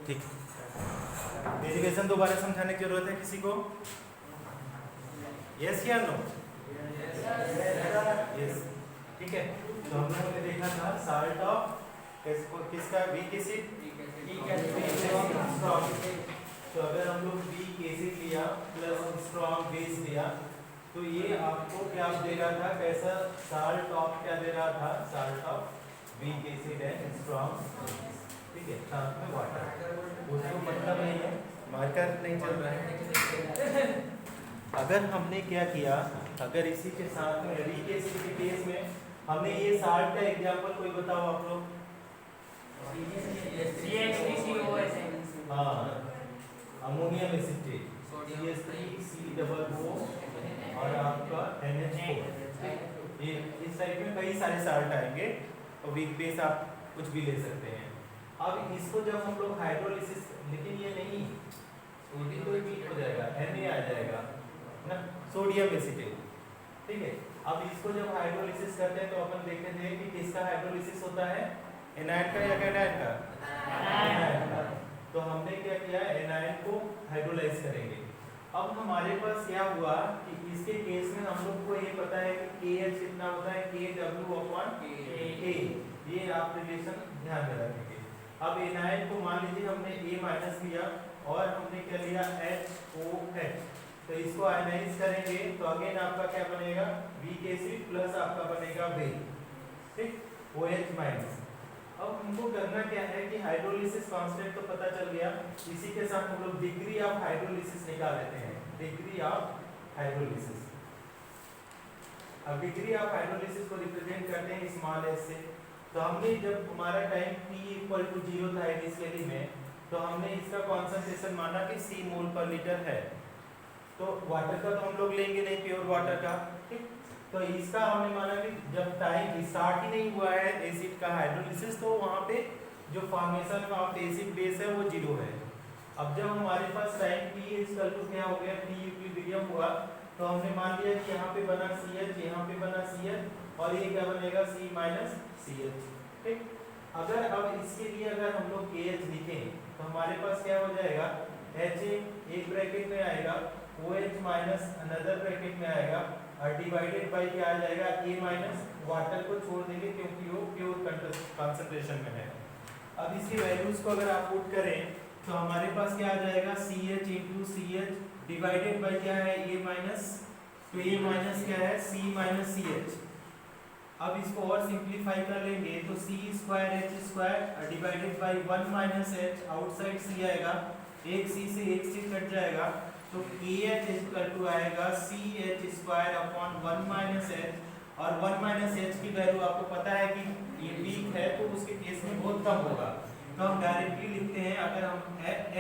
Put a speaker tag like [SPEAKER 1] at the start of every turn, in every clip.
[SPEAKER 1] ठीक, डेरिवेशन दोबारा समझाने की जरूरत है किसी को? यस या नो? यस, ठीक है। तो हम लोगों ने देखा था साल्ट ऑफ किसका, वीक एसिड। तो अगर हम लोग वीक एसिड लिया प्लस स्ट्रॉन्ग बेस लिया तो ये आपको क्या दे रहा था, कैसा साल्ट ऑफ क्या दे रहा था, salt of weak acid and strong, ठीक है, साथ में वाटर। उसको मतलब नहीं है, मार्कर नहीं चल रहा है। अगर हमने क्या किया, अगर इसी के साथ में वीक एसिड के केस में हमने ये साल्ट का एग्जांपल कोई बताओ आप लोग। हाँ, अमोनियम एसिटेट, CH3COO और आपका NH4। ये इस टाइप में कई सारे साल्ट आएंगे और वीक बेस आप कुछ भी ले सकते हैं। अब इसको जब हम लोग हाइड्रोलिसिस, लेकिन ये नहीं, सोडियम तो वीक हो जाएगा, Na आ जाएगा ना, सोडियम एसिटेट, ठीक है। अब इसको जब हाइड्रोलिसिस करते हैं तो अपन देखते थे कि किसका हाइड्रोलिसिस होता है, एनायन का या कैटायन का? एनायन का। तो हमने क्या किया, एनायन को हाइड्रोलाइज करेंगे। अब हमारे पास क्या हुआ कि इसके केस में हम लोग को ये पता है कि KH कितना होता है, KW/K। ये आप रिलेशन ध्यान में रखेंगे। अब एनायन को मान लीजिए हमने A- लिया और हमने क्या लिया, HOH, तो इसको आयनाइज करेंगे तो अगेन आपका क्या बनेगा, वीक एसिड प्लस आपका बनेगा बेस, ठीक, OH-। अब हमको करना क्या है कि हाइड्रोलिसिस कांस्टेंट तो पता चल गया, इसी के साथ हम लोग डिग्री ऑफ हाइड्रोलिसिस निकाल लेते हैं, डिग्री ऑफ हाइड्रोलिसिस। अब डिग्री ऑफ हाइड्रोलिसिस को रिप्रेजेंट करते हैं स्मॉल एस से। तो हमने जब हमारा टाइम T=0 था इनिशियली में, तो हमने इसका कॉन्सेंट्रेशन माना कि C मोल पर लीटर है। तो वाटर का तो हम लोग लेंगे नहीं, प्योर वाटर का, ठीक। तो इसका हमने माना कि जब टाइम स्टार्ट ही नहीं हुआ है एसिड का हाइड्रोलिसिस, तो वहाँ पे जो फॉर्मेशन ऑफ एसिड बेस है वो 0 है। अब जब हमारे पास टाइम T क्या हो गया, T इक्विलिब्रियम हुआ, तो हमने मान लिया कि यहाँ पे बना CH, यहाँ पे बना CH और ये क्या बनेगा, C-CH, ठीक। अगर अब इसके लिए अगर हम लोग KH लिखें तो हमारे पास क्या हो जाएगा, HA एक ब्रैकेट में आएगा, OH माइनस अनदर ब्रैकेट में आएगा और डिवाइडेड बाय क्या आ जाएगा, A माइनस, वाटर को छोड़ देंगे क्योंकि वो प्योर कंसंट्रेशन में है। अब इसकी वैल्यूज को अगर आप पुट करें तो हमारे पास क्या आ जाएगा, CH into CH divided by क्या है, A माइनस, तो A माइनस क्या है, C-CH। अब इसको और सिंपलीफाई कर लेंगे तो C²H² divided by 1 minus H, outside C आएगा, एक C से एक C कट जाएगा, तो KH इक्वल टू आएगा CH²/1 माइनस H, और 1 माइनस H की वैल्यू आपको पता है कि ये वीक है तो उसके केस में बहुत कम होगा, तो हम डायरेक्टली लिखते हैं, अगर हम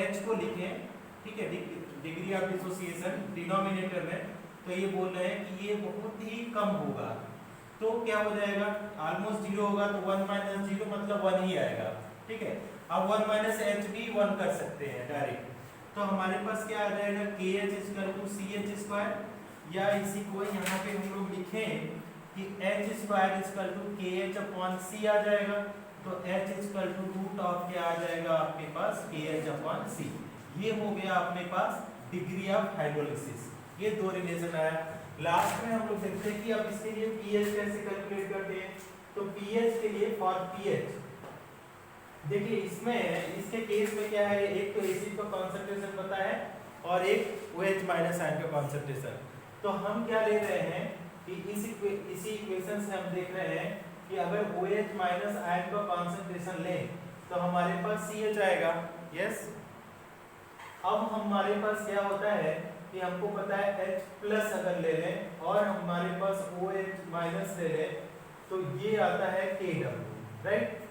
[SPEAKER 1] H को लिखें, ठीक है, डिग्री ऑफ डिसोसिएशन डिनोमिनेटर में, तो ये बोल रहे हैं कि ये बहुत ही कम होगा, तो क्या हो जाएगा, ऑलमोस्ट 0 होगा, तो 1 माइनस 0 मतलब 1 ही आएगा, ठीक है। अब 1 माइनस H भी 1 कर सकते हैं डायरेक्ट, तो हमारे पास क्या आ जाएगा, KH=CH², या इसी को यहाँ पे हम लोग लिखें कि H²KH/C आ जाएगा, तो H=रूट ऑफ क्या आ जाएगा आपके पास, KH/C। ये हो गया अपने पास डिग्री ऑफ हाइड्रोलिसिस, ये दो रिलेशन आया। लास्ट में हम लोग देखते हैं कि अब इसके लिए pH कैसे कैलकुलेट करते हैं, तो pH के लिए फॉर pH देखिए, इसमें इसके केस में क्या है, एक तो एसिड का कॉन्सेंट्रेशन पता है और एक OH- आयन का कॉन्सेंट्रेशन। तो हम क्या ले रहे हैं कि इसी इक्वेशन से हम देख रहे हैं कि अगर OH- आयन का कॉन्सेंट्रेशन लें तो हमारे पास CH आएगा, यस। अब हमारे पास क्या होता है कि हमको पता है H+ अगर ले लें और हमारे पास OH- ले लें तो ये आता है KW, राइट।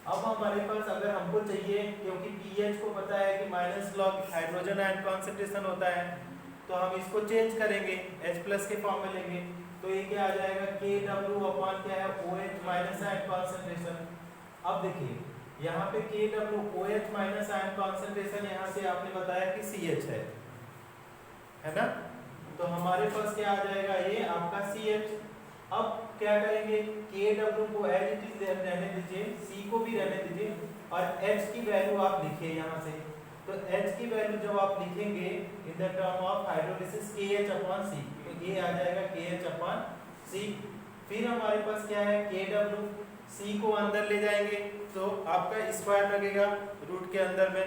[SPEAKER 1] अब हमारे पास अगर हमको चाहिए, क्योंकि pH को पता है कि minus log hydrogen ion concentration होता है, तो हम इसको चेंज करेंगे, H+ के फॉर्म में लेंगे, तो ये क्या आ जाएगा, KW क्या है, OH- आयन कॉन्सेंट्रेशन। अब देखिए यहाँ पे KW OH- आयन कॉन्सेंट्रेशन, यहाँ से आपने बताया कि CH है ना, तो हमारे पास क्या आ जाएगा, ये आपका CH। अब क्या करेंगे, KW को एज इट इज रहने दीजिए, C को भी रहने दीजिए और H की वैल्यू आप लिखिए यहाँ से। तो H की वैल्यू जब आप लिखेंगे in the term of hydrolysis KH/C, तो ये आ जाएगा KH/C। फिर हमारे पास क्या है KW, C को अंदर ले जाएंगे तो आपका स्क्वायर लगेगा रूट के अंदर में।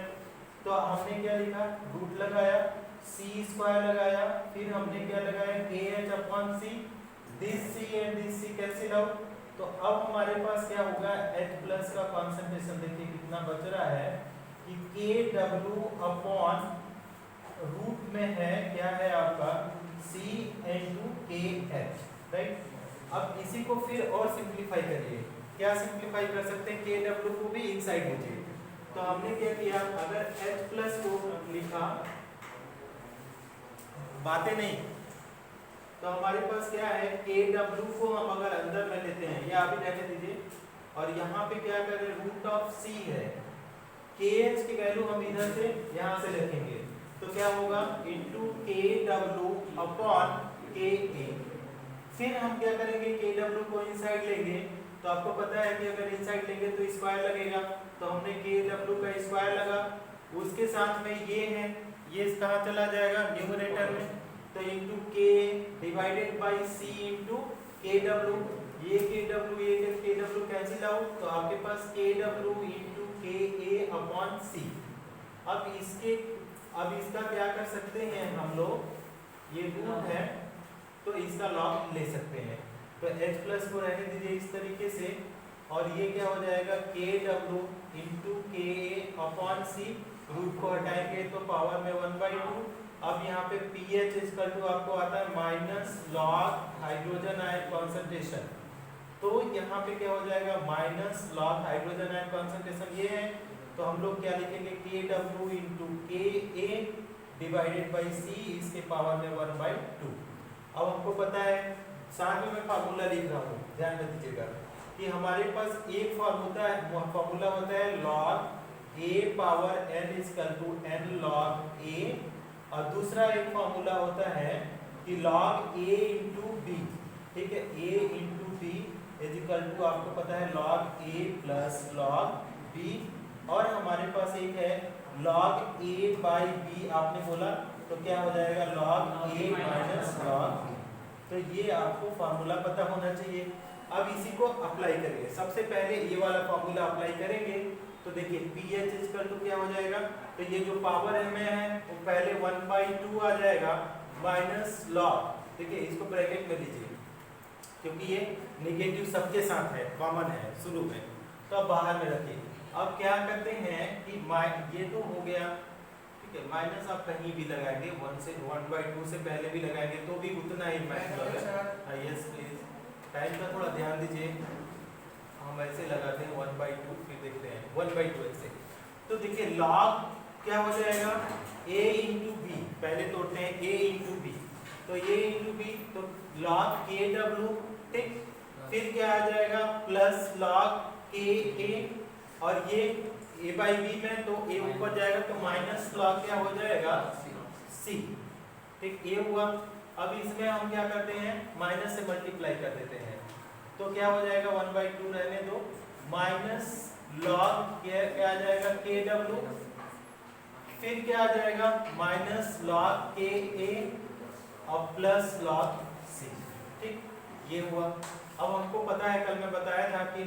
[SPEAKER 1] तो हमने क्या लिखा, रूट लगाया, C स्क्वायर लगाया, फिर हमने क्या लगाया KH/C, this C and this C cancel out. तो अब हमारे पास क्या होगा, H प्लस का कॉन्सेंट्रेशन देखिए कितना बच रहा है कि KW अपॉन रूट में है क्या है आपका C इंटू KH, राइट। अब इसी को फिर और सिंप्लीफाई करिए, क्या सिंप्लीफाई कर सकते हैं, KW को भी इनसाइड लीजिए। तो हमने क्या किया, अगर H प्लस को लिखा, बातें नहीं, तो हमारे पास क्या है KW को हम अगर अंदर में लेते हैं, ये आप ही रहने दीजिए, और यहाँ पे क्या कर रहे हैं, रूट ऑफ C है, KH की वैल्यू हम इधर से यहाँ से रखेंगे, तो क्या होगा इंटू KW अपॉन KA। फिर हम क्या करेंगे, KW को इनसाइड लेंगे, तो आपको पता है कि अगर इनसाइड लेंगे तो स्क्वायर लगेगा, तो हमने KW का स्क्वायर लगा, उसके साथ में ये है, ये कहाँ चला जाएगा न्यूमरेटर में, तो into K divided by C into KW, ये KW कैंसिल आउट, तो आपके पास KW into KA upon C। अब इसका क्या कर सकते हैं हम लोग, ये रूट है तो इसका लॉग ले सकते हैं, तो H प्लस को रहने दीजिए इस तरीके से, और ये क्या हो जाएगा KW into KA upon C, root को हटाएंगे तो पावर में 1/2। अब यहाँ पे pH इक्वल टू आपको आता है minus log hydrogen ion concentration, तो यहाँ पे क्या हो जाएगा minus log hydrogen ion concentration ये है, तो हम लोग क्या लिखेंगे KW into KA divided by C, इसके पावर में 1/2। अब हमको पता है, साथ में मैं फार्मूला लिख रहा हूँ, ध्यान में दीजिएगा कि हमारे पास एक फार्मूला होता है log A power n equal to n log A, और दूसरा एक फार्मूला होता है कि log A इंटू B, ठीक है, A into B is equal to आपको पता है log A plus log B, और हमारे पास एक है log A बाई B, आपने बोला तो क्या हो जाएगा log A minus log B। तो ये आपको फार्मूला पता होना चाहिए। अब इसी को अप्लाई करेंगे, सबसे पहले ये वाला फार्मूला अप्लाई करेंगे, तो देखिए pH इक्वल टू क्या हो जाएगा, तो ये जो पावर है में है वो पहले 1/2 आ जाएगा माइनस लॉग, देखिए इसको ब्रैकेट में लीजिए क्योंकि ये नेगेटिव सबके साथ है, कॉमन है शुरू में, तो अब बाहर में रखिए। अब क्या करते हैं कि ये तो हो गया, ठीक है, माइनस आप कहीं भी लगाएंगे 1/2 से पहले भी लगाएंगे तो भी उतना ही मैक्सिमम है। यस प्लीज, टाइम का थोड़ा ध्यान दीजिए, हम ऐसे लगाते हैं 1/2, फिर देखते हैं 1/2 ऐसे। तो देखिए log क्या हो जाएगा A इंटू बी, पहले तोड़ते हैं A इंटू बी, तो A इंटू बी तो log KW, ठीक, फिर क्या आ जाएगा प्लस log KA, और ये A बाई बी में तो A ऊपर जाएगा तो माइनस log क्या हो जाएगा C, ठीक, A हुआ। अब इसमें हम क्या करते हैं माइनस से मल्टीप्लाई कर देते हैं, तो क्या हो जाएगा 1/2 रहने दो, माइनस log क्या आ जाएगा KW, फिर क्या आ जाएगा माइनस log KA और प्लस log C, ठीक, ये हुआ। अब हमको पता है, कल मैं बताया था कि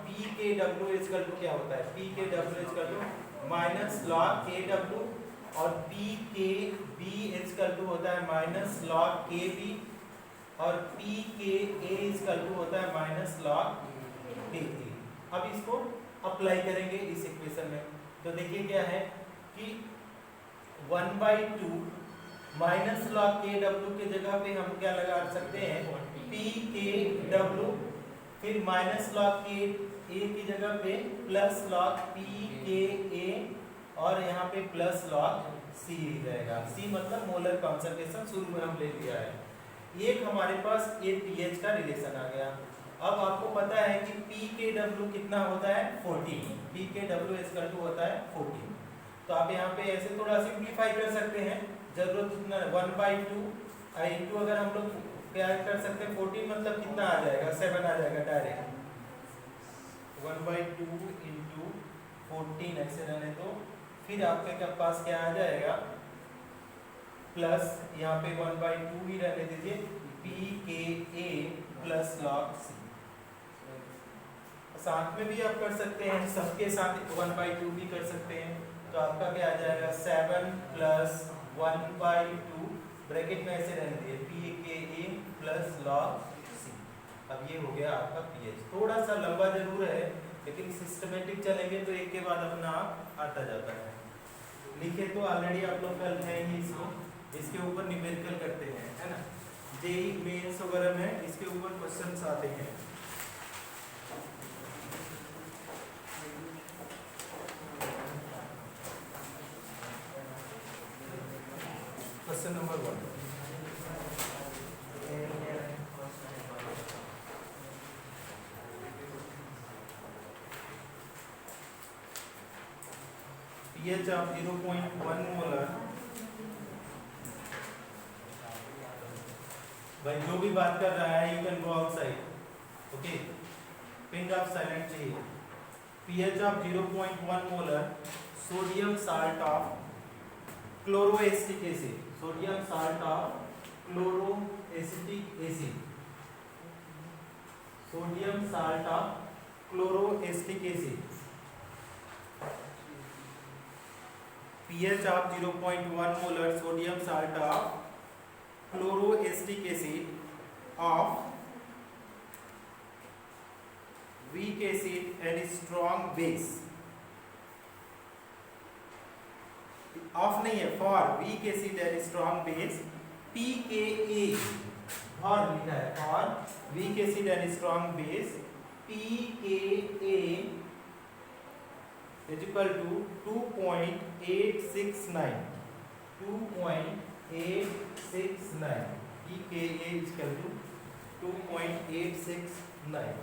[SPEAKER 1] PKW इक्वल टू क्या होता है, PKW equal to minus log KW, और PKB इक्वल टू होता है माइनस log KB, और PKA इक्वल टू होता है माइनस log KA। अब इसको अप्लाई करेंगे इस इक्वेशन में, तो देखिए क्या है कि 1/2 माइनस log KW के जगह पे हम क्या लगा सकते हैं PKW, फिर माइनस log KA की जगह पे प्लस log PKA, और यहाँ पे प्लस log C रहेगा, C मतलब मोलर कॉन्सेंट्रेशन शुरू में हम ले लिया है। एक हमारे पास ये pH का रिलेशन आ गया। अब आपको पता है कि PKW कितना होता है 14, PKW इक्वल टू होता है 14, तो आप यहाँ पे ऐसे थोड़ा सिंप्लीफाई कर सकते हैं, जरूरत उतना 1/2 इंटू, अगर हम लोग क्या कर सकते हैं 14 मतलब कितना आ जाएगा 7 आ जाएगा डायरेक्ट 1/2 इंटू 14 ऐसे रहने तो फिर आपके पास क्या आ जाएगा प्लस यहाँ पे 1/2 ही रहने दीजिए पी के ए प्लस लॉग सी। साथ में भी आप कर सकते हैं सबके साथ 1/2 भी कर सकते हैं तो आपका क्या आ जाएगा 7 प्लस 1/2 ब्रैकेट में ऐसे रहने दिए पी के ए प्लस लॉग सी। अब ये हो गया आपका पीएच। थोड़ा सा लंबा जरूर है लेकिन सिस्टमेटिक चलेंगे तो एक के बाद अपना आप आता जाता है। लिखे तो ऑलरेडी आप लोग कल है ही इसको, इसके ऊपर न्यूमेरिकल करते हैं है ना, जेई मेंस वगैरह में इसके ऊपर क्वेश्चंस आते हैं। Question number 1 pH of 0.1 molar. भाई जो भी बात कर रहा है you can go outside okay, pin drop silent चाहिए। pH of 0.1 molar sodium salt of chloroacetic acid, sodium salt of chloroacetic acid, sodium salt of chloroacetic acid pH of 0.1 molar sodium salt of chloroacetic acid of weak acid and strong base of नहीं है for weak acid and strong base pKa और लिखा है for weak acid and strong base pKa is equal to 2.869 pKa is equal to 2.869।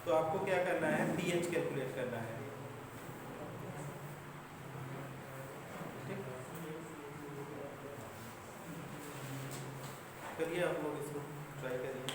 [SPEAKER 1] तो आपको क्या करना है pH कैलकुलेट करना है। करिए आप लोग इसको ट्राई करिए।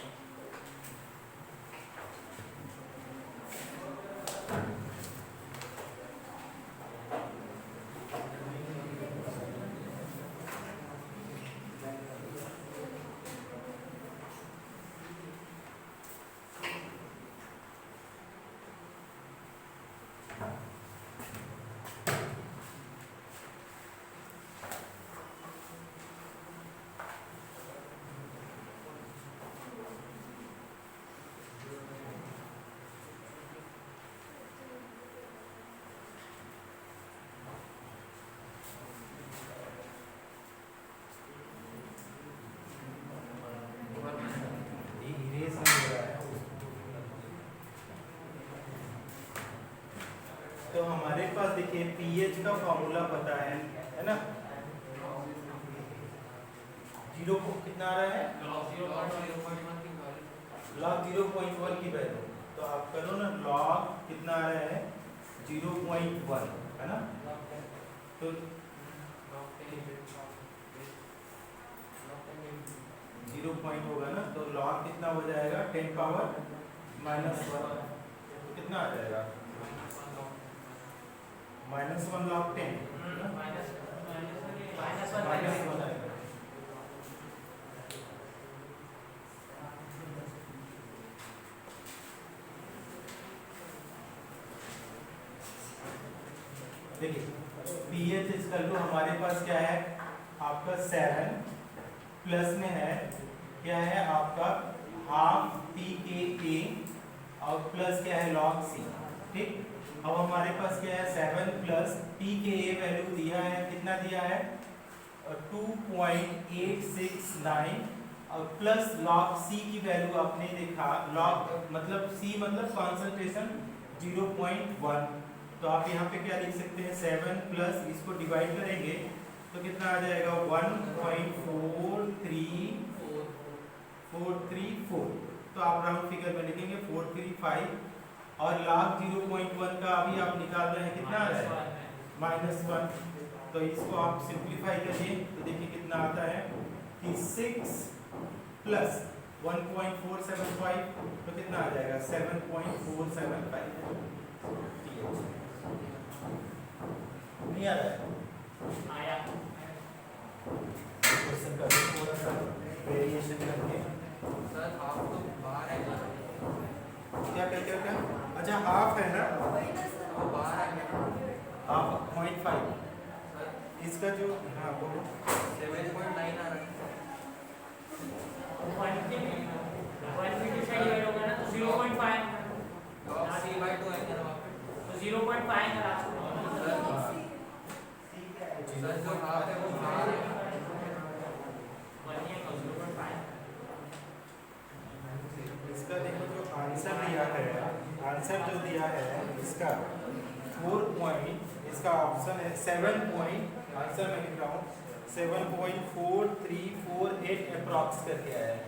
[SPEAKER 1] तो हमारे पास देखिए pH का फॉर्मूला पता है ना, जीरो को कितना आ रहा है log 0.1 की वैल्यू, तो आप करो ना log कितना आ रहा है 0.1 है ना, तो 0 पॉइंट होगा ना तो log कितना हो जाएगा 10 पावर -1 कितना आ जाएगा -1 log 10 -1 आएगा। देखिए pH इक्वल टू हमारे पास क्या है आपका 7 प्लस में है क्या है आपका हाफ pKa और प्लस क्या है log C। ठीक, अब हमारे पास क्या है 7 प्लस pKa वैल्यू दिया है कितना दिया है 2.869 और प्लस log C की वैल्यू आपने देखा log मतलब C मतलब कॉन्सेंट्रेशन 0.1, तो आप यहाँ पे क्या लिख सकते हैं 7 प्लस इसको डिवाइड करेंगे तो कितना आ जाएगा 1.43434, तो आप राउंड फिगर में लिखेंगे 435 और log 0.1 का अभी आप निकाल रहे हैं कितना आ रहा है -1, तो इसको आप सिंप्लीफाई करिए तो देखिए कितना आता है कि 6 प्लस 1.475 तो कितना आ जाएगा 7.475 नहीं आ रहा है
[SPEAKER 2] आया
[SPEAKER 1] क्वेश्चन का थोड़ा सा वेरिएशन करके
[SPEAKER 3] सर हाफ तो बाहर है ना,
[SPEAKER 1] क्या क्या क्या क्या अच्छा हाफ है ना
[SPEAKER 3] वो बाहर है
[SPEAKER 1] हाफ 0.5
[SPEAKER 3] सर,
[SPEAKER 1] इसका जो हाँ बोलो
[SPEAKER 3] 7.9 आ रहा है।
[SPEAKER 2] 150 से डिवाइड होगा ना तो 0.5
[SPEAKER 3] तो आप C/2 है क्या वहाँ पे?
[SPEAKER 2] तो 0.5 है लास्ट में
[SPEAKER 3] सर जो हाफ है वो बाहर है।
[SPEAKER 2] बनिए तो 0.5
[SPEAKER 1] इसका देखो जो आंसर दिया है आंसर जो दिया है इसका 4 पॉइंट इसका ऑप्शन है 7 पॉइंट आंसर में लिख रहा हूँ 7.4348 अप्रॉक्स करके आया है।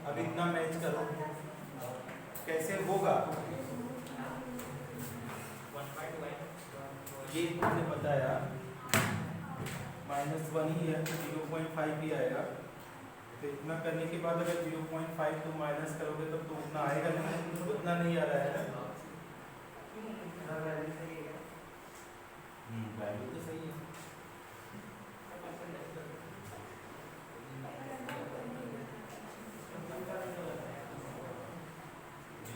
[SPEAKER 1] अब इतना मैच करो कैसे होगा ये तुमने बताया -1 ही है तो 0.5 ही आएगा तो इतना करने के बाद अगर 0.5 तुम माइनस करोगे तब तो उतना आएगा नहीं उतना नहीं आ रहा है ना वैल्यू तो सही है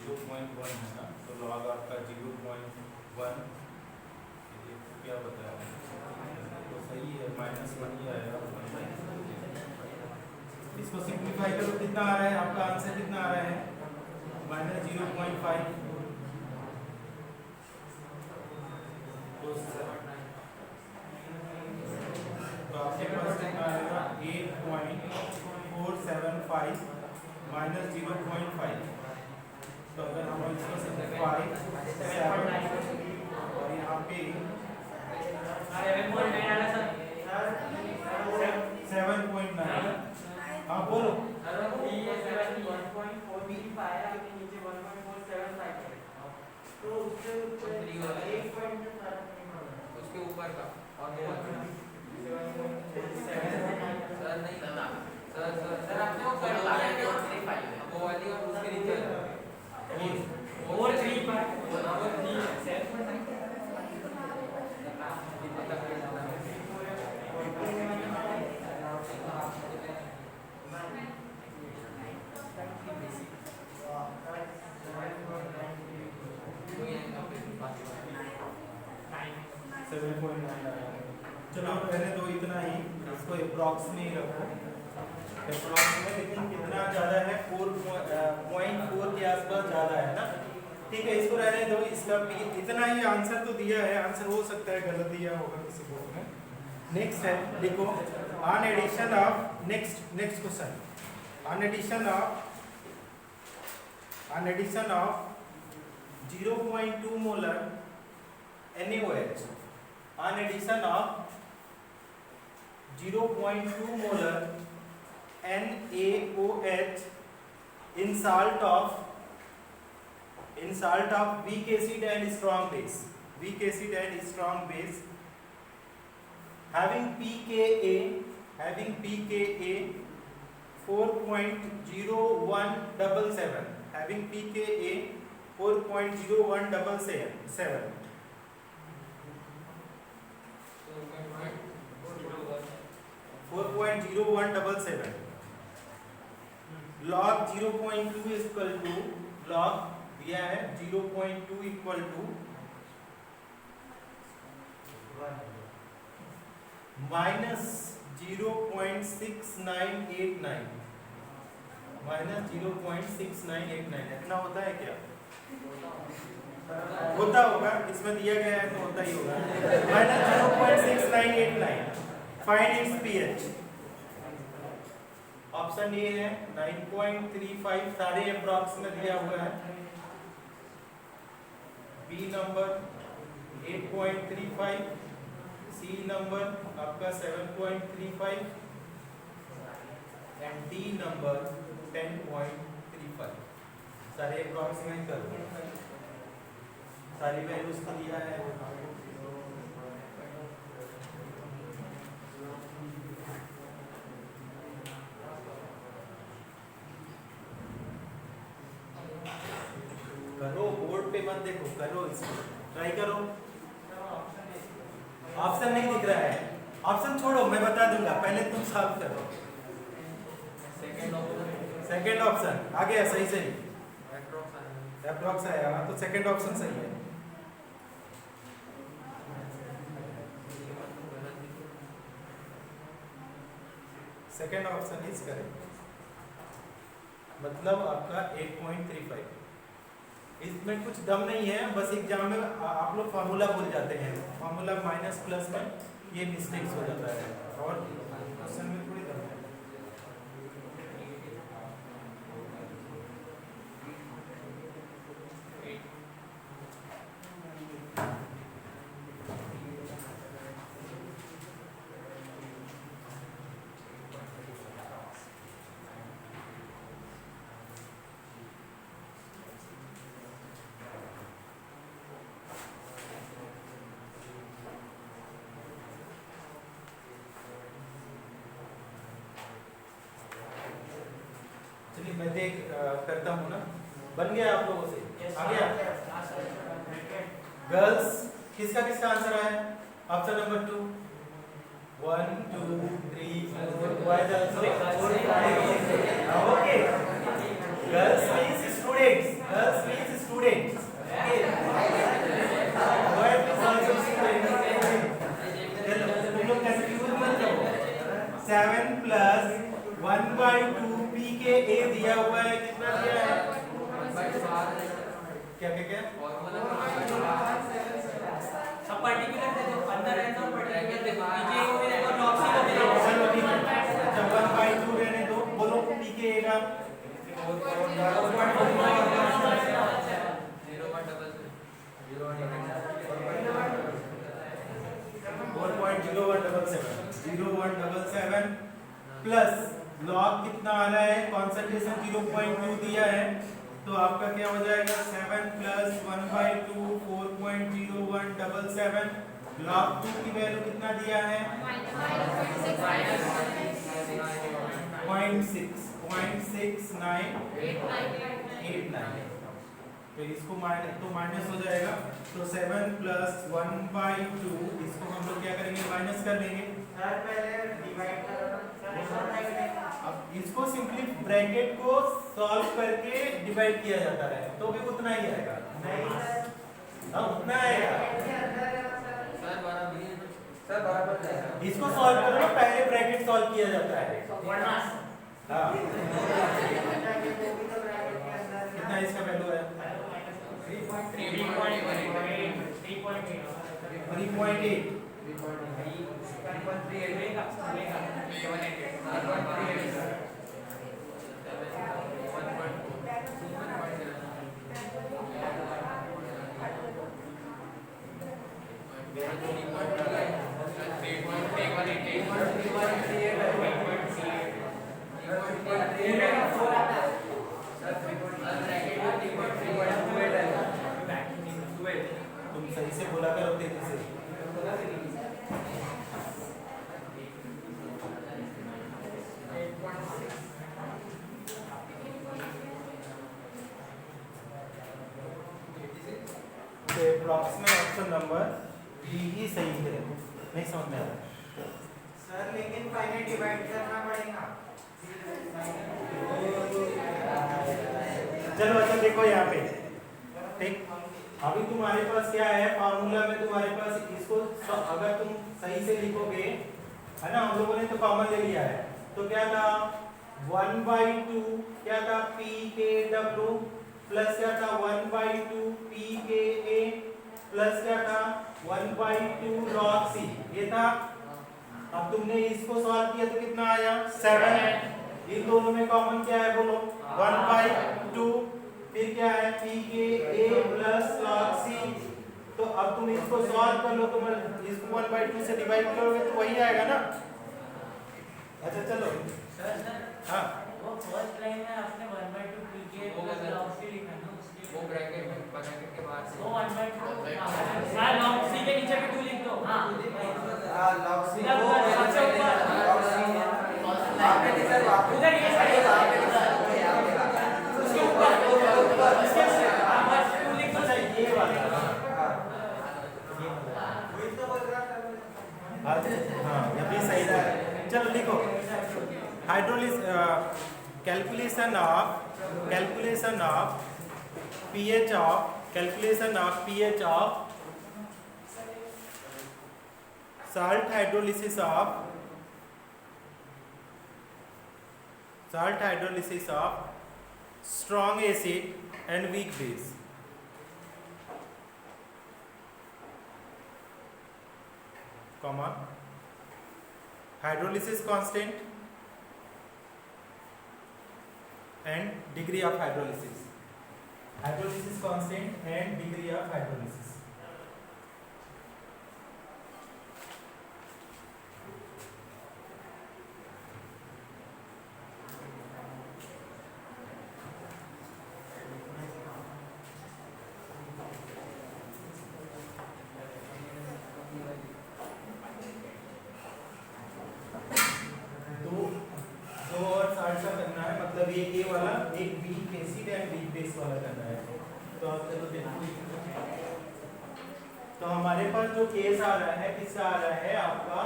[SPEAKER 1] .1 है ना तो लॉग आपका 0.1 क्या बताया तो सही है -1 ही आएगा इसको सिंप्लीफाई करो कितना आ रहा है आपका आंसर कितना आ रहा है -0.5 तो आपके पास कितना आएगा 8.475 -0.5 तो अगर हम इसको सिंप्लीफाई 7 और यहाँ पे 7.9 हाँ बोलो
[SPEAKER 3] उसके ऊपर का और वो सर नहीं सर आपने वो कर लिया क्या? वो वाली और उसके नीचे
[SPEAKER 2] और 3 पर
[SPEAKER 1] चलो रहने दो इतना ही इसको अप्रॉक्स में ही रखो अप्रॉक्स में लेकिन कितना ज़्यादा है 4.4 के आसपास ज़्यादा है ना ठीक है इसको रहने दो इसका इतना ही आंसर तो दिया है आंसर हो सकता है गलत दिया होगा किसी बुक में नेक्स्ट है देखो on addition of next question on addition of 0.2 molar NaOH on addition of 0.2 molar NaOH in salt of weak acid and strong base having pKa 4.0177 having pKa 4.0177 4.0177 log 0.2 is equal to log दिया है 0.2 equal to -0.6989 इतना होता है क्या होता होगा इसमें दिया गया है तो होता ही होगा -0.6989 find its pH option A है 9.35 सारे अप्रॉक्स में दिया हुआ है बी नंबर 8.35 सी नंबर आपका 7.35 एंड डी नंबर 10.35 सारे अप्रॉक्स में कर सारी वैल्यूज को दिया है मत देखो, करो इसको, ट्राई करो। ऑप्शन नहीं दिख रहा है, ऑप्शन छोड़ो, मैं बता दूंगा, पहले तुम सॉल्व करो। सेकंड ऑप्शन आ गया, सही सही अप्रॉक्स आया, हाँ, तो सेकंड ऑप्शन सही है। सेकंड ऑप्शन इज करेक्ट, मतलब आपका 8.35। इसमें कुछ दम नहीं है, बस एग्जाम में आप लोग फार्मूला भूल जाते हैं, फार्मूला माइनस प्लस में ये मिस्टेक्स हो जाता है, और क्वेश्चन में थोड़ी दम है। चलिए मैं देख करता हूँ ना, बन गया आप लोगों से, आ गया। गर्ल्स किसका किसका आंसर आया? Option number 2, 1 2 3 4 boys also. Okay, girls means students, girls means students, okay, boys also students. चलो तुम लोग कंफ्यूज मत हो। 7 प्लस 1/2 पी के ए दिया हुआ है, कितना दिया है? क्या क्या क्या?
[SPEAKER 2] सब पर्टिकुलर दे दो, अंदर है तो पर्टिकुलर दे दो, पीके को भी दे दो, लॉग सी को भी दे दो।
[SPEAKER 1] चलो ठीक है, अच्छा 1/2 रहने दो, बोलो पी के ए का 4.0177 प्लस लॉग कितना आ रहा है, कॉन्सेंट्रेशन 0.2 दिया है, तो आपका क्या हो जाएगा 7 प्लस 1/2 4.0177। लॉग 2 की वैल्यू कितना दिया है 0.6989, तो इसको माइनस हो जाएगा, तो 7 प्लस 1/2 इसको हम लोग क्या करेंगे, माइनस कर लेंगे। अब इसको सिंपली ब्रैकेट को सॉल्व करके डिवाइड किया जाता है, तो भी उतना ही आएगा, हाँ उतना आएगा। इसको सॉल्व करो ना, पहले ब्रैकेट सॉल्व किया जाता है, हाँ कितना इसका वैल्यू है 3.8। तुम सही से बोला करो, तेजी से। अप्रॉक्सीमेट ऑप्शन नंबर डी ही सही है, नहीं समझ में आ रहा
[SPEAKER 4] सर, लेकिन पहले डिवाइड करना पड़ेगा।
[SPEAKER 1] चलो अच्छा देखो यहाँ पे, ठीक, अभी तुम्हारे पास क्या है, फार्मूला में तुम्हारे पास इसको अगर तुम सही से लिखोगे, है ना, हम लोगों ने तो कॉमन ले लिया है, तो क्या था 1/2 क्या था पी के डब्ल्यू प्लस क्या था 1/2 पी के ए प्लस क्या था 1/2 लॉग सी, ये था। अब तुमने इसको सॉल्व किया तो कितना आया 7, इन दोनों में कॉमन क्या है बोलो 1/2, फिर क्या है पी के ए प्लस लॉग सी, तो अब तुम इसको सॉल्व कर लो, तुम इसको 1/2 से डिवाइड करोगे तो वही आएगा ना। अच्छा चलो हाँ,
[SPEAKER 2] वो फर्स्ट लाइन में आपने 1/2 पीके प्लस लॉग सी लिखा ना, उसके
[SPEAKER 3] वो ब्रैकेट के बाद से
[SPEAKER 2] वो 1/2 हां, लॉग सी के नीचे भी 2 लिख दो। हां
[SPEAKER 4] लॉग सी
[SPEAKER 2] सबसे ऊपर
[SPEAKER 4] लॉग सी आपने सर
[SPEAKER 2] उधर ये साइड उसके ऊपर इसके हां बस 2 लिख दो।
[SPEAKER 1] अच्छा ये हाँ ये भी सही था। चलो लिखो calculation of pH of salt hydrolysis of strong acid and weak base, comma hydrolysis constant and degree of hydrolysis constant and degree of hydrolysis. दो और साल्ट का करना है, मतलब ये ए वाला एक weak acid and weak base वाला करना है। तो आप चलो देखो, तो हमारे पास जो केस आ रहा है किसका आ रहा है, आपका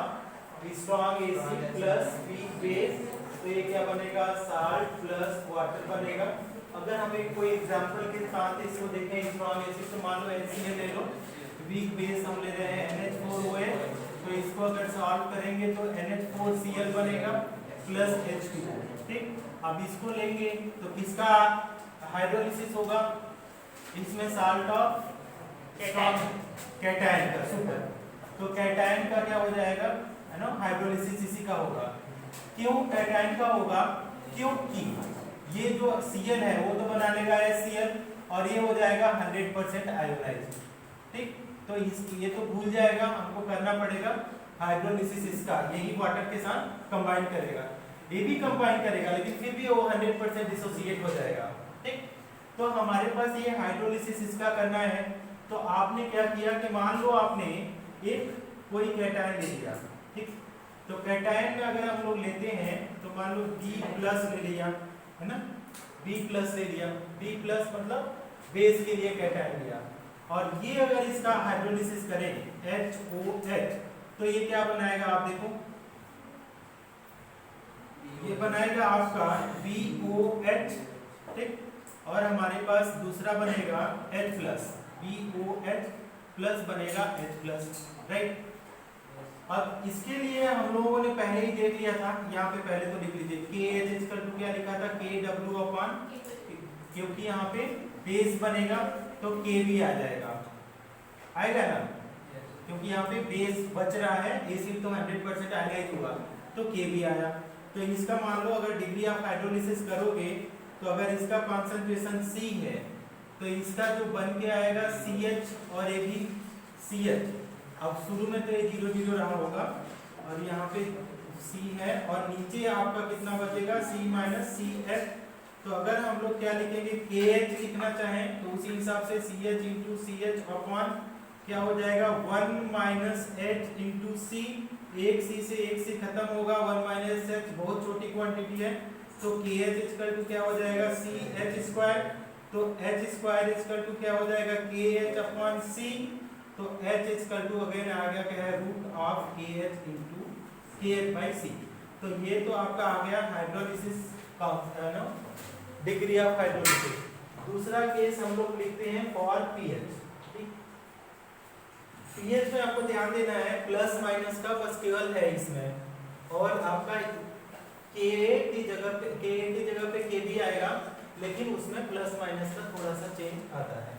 [SPEAKER 1] strong acid plus weak base. तो ये क्या बनेगा, साल्ट प्लस वाटर बनेगा। अगर हम एक कोई एग्जांपल के साथ इसको देखें, स्ट्रॉन्ग एसिड तो मान लो HCl ले लो, वीक बेस हम ले रहे हैं NH4OH, तो इसको अगर सॉल्व करेंगे तो NH4Cl बनेगा प्लस H2O। ठीक, अब इसको लेंगे तो किसका हाइड्रोलिसिस होगा, इसमें साल्ट ऑफ कैटायन का सुपर, तो कैटायन का क्या हो जाएगा, है ना, हाइड्रोलिसिस इसी का होगा। क्यों कैटायन का होगा, क्योंकि ये जो Cl है वो तो बना लेगा HCl और ये हो जाएगा 100% आयोनाइज्ड। ठीक, तो ये तो भूल जाएगा, हमको करना पड़ेगा हाइड्रोलिसिस इसका, यही वाटर के साथ कंबाइन करेगा, ये भी कंबाइन करेगा लेकिन फिर भी वो 100% डिसोसिएट हो जाएगा। ठीक, तो हमारे पास ये हाइड्रोलिसिस इसका करना है। तो आपने क्या किया कि मान लो आपने एक कोई कैटायन ले लिया। ठीक, तो कैटायन में अगर हम लोग लेते हैं तो मान लो B+ ले लिया, है ना, B+ ले लिया, B+ मतलब बेस के लिए कैटायन लिया, और ये अगर इसका हाइड्रोलिसिस करें HOH तो ये क्या बनाएगा, आप देखो ये बनाएगा आपका BOH। ठीक, और हमारे पास दूसरा बनेगा H+, BOH प्लस बनेगा H+, राइट। अब इसके लिए हम लोगों ने पहले ही देख लिया था, यहाँ पे पहले तो लिख लीजिए KH क्या लिखा था, KW/, क्योंकि यहाँ पे बेस बनेगा तो K भी आ जाएगा, आएगा ना, क्योंकि यहाँ पे बेस बच रहा है, एसिड तो 100% आयोनाइज हुआ तो K भी आया। तो इसका मान लो अगर डिग्री ऑफ हाइड्रोलिसिस करोगे तो अगर इसका कॉन्सेंट्रेशन C है तो इसका जो बन के आएगा CH और ये भी CH। अब शुरू में तो ये 0 रहा होगा और यहाँ पे C है और नीचे आपका कितना बचेगा, C- CH। तो अगर हम लोग क्या लिखेंगे, KH लिखना चाहें तो उसी हिसाब से CH × CH/ क्या हो जाएगा, 1 - H × C, एक C से एक C खत्म होगा, 1 - H बहुत छोटी क्वांटिटी है, तो KH क्या हो जाएगा, CH², तो H² क्या हो जाएगा, KH/C, तो H अगेन आ गया क्या है, √KH × KH/C। तो ये तो आपका आ गया हाइड्रोलिसिस का डिग्री ऑफ हाइड्रोलिसिस। दूसरा केस हम लोग लिखते हैं फॉर pH। pH में आपको ध्यान देना है प्लस माइनस का बस केवल है इसमें, और आपका Ka की जगह पे K भी आएगा, लेकिन उसमें प्लस माइनस का थोड़ा सा चेंज आता है।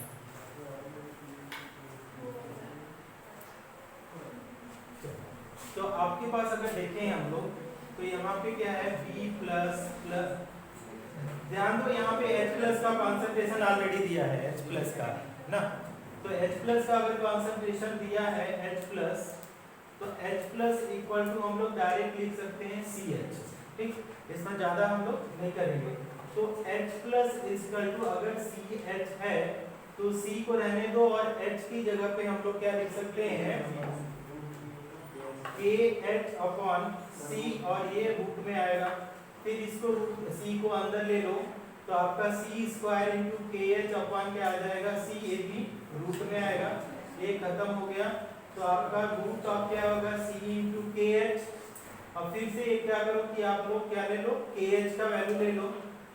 [SPEAKER 1] तो आपके पास अगर देखें हम लोग तो यहाँ पे क्या है, B++, ध्यान दो यहाँ पे H+ का कॉन्सेंट्रेशन ऑलरेडी दिया है, H+ का ना, तो H+ का अगर कॉन्सेंट्रेशन दिया है H+, तो H+ इक्वल टू हम लोग डायरेक्ट लिख सकते हैं CH। ठीक, इसमें ज्यादा हम लोग नहीं करेंगे। तो H+ इक्वल टू अगर CH है तो C को रहने दो और H की जगह पे हम लोग क्या लिख सकते हैं, KH/C, और ये रूट में आएगा, फिर इसको C को अंदर ले लो तो आपका C² × KH/ क्या आ जाएगा, C, ये भी रूट में आएगा, ये खत्म हो गया। तो आपका रूट ऑफ क्या होगा सी इंटू के एच। अब फिर से एक क्या करो कि आप लोग क्या ले लो के एच का वैल्यू ले लो।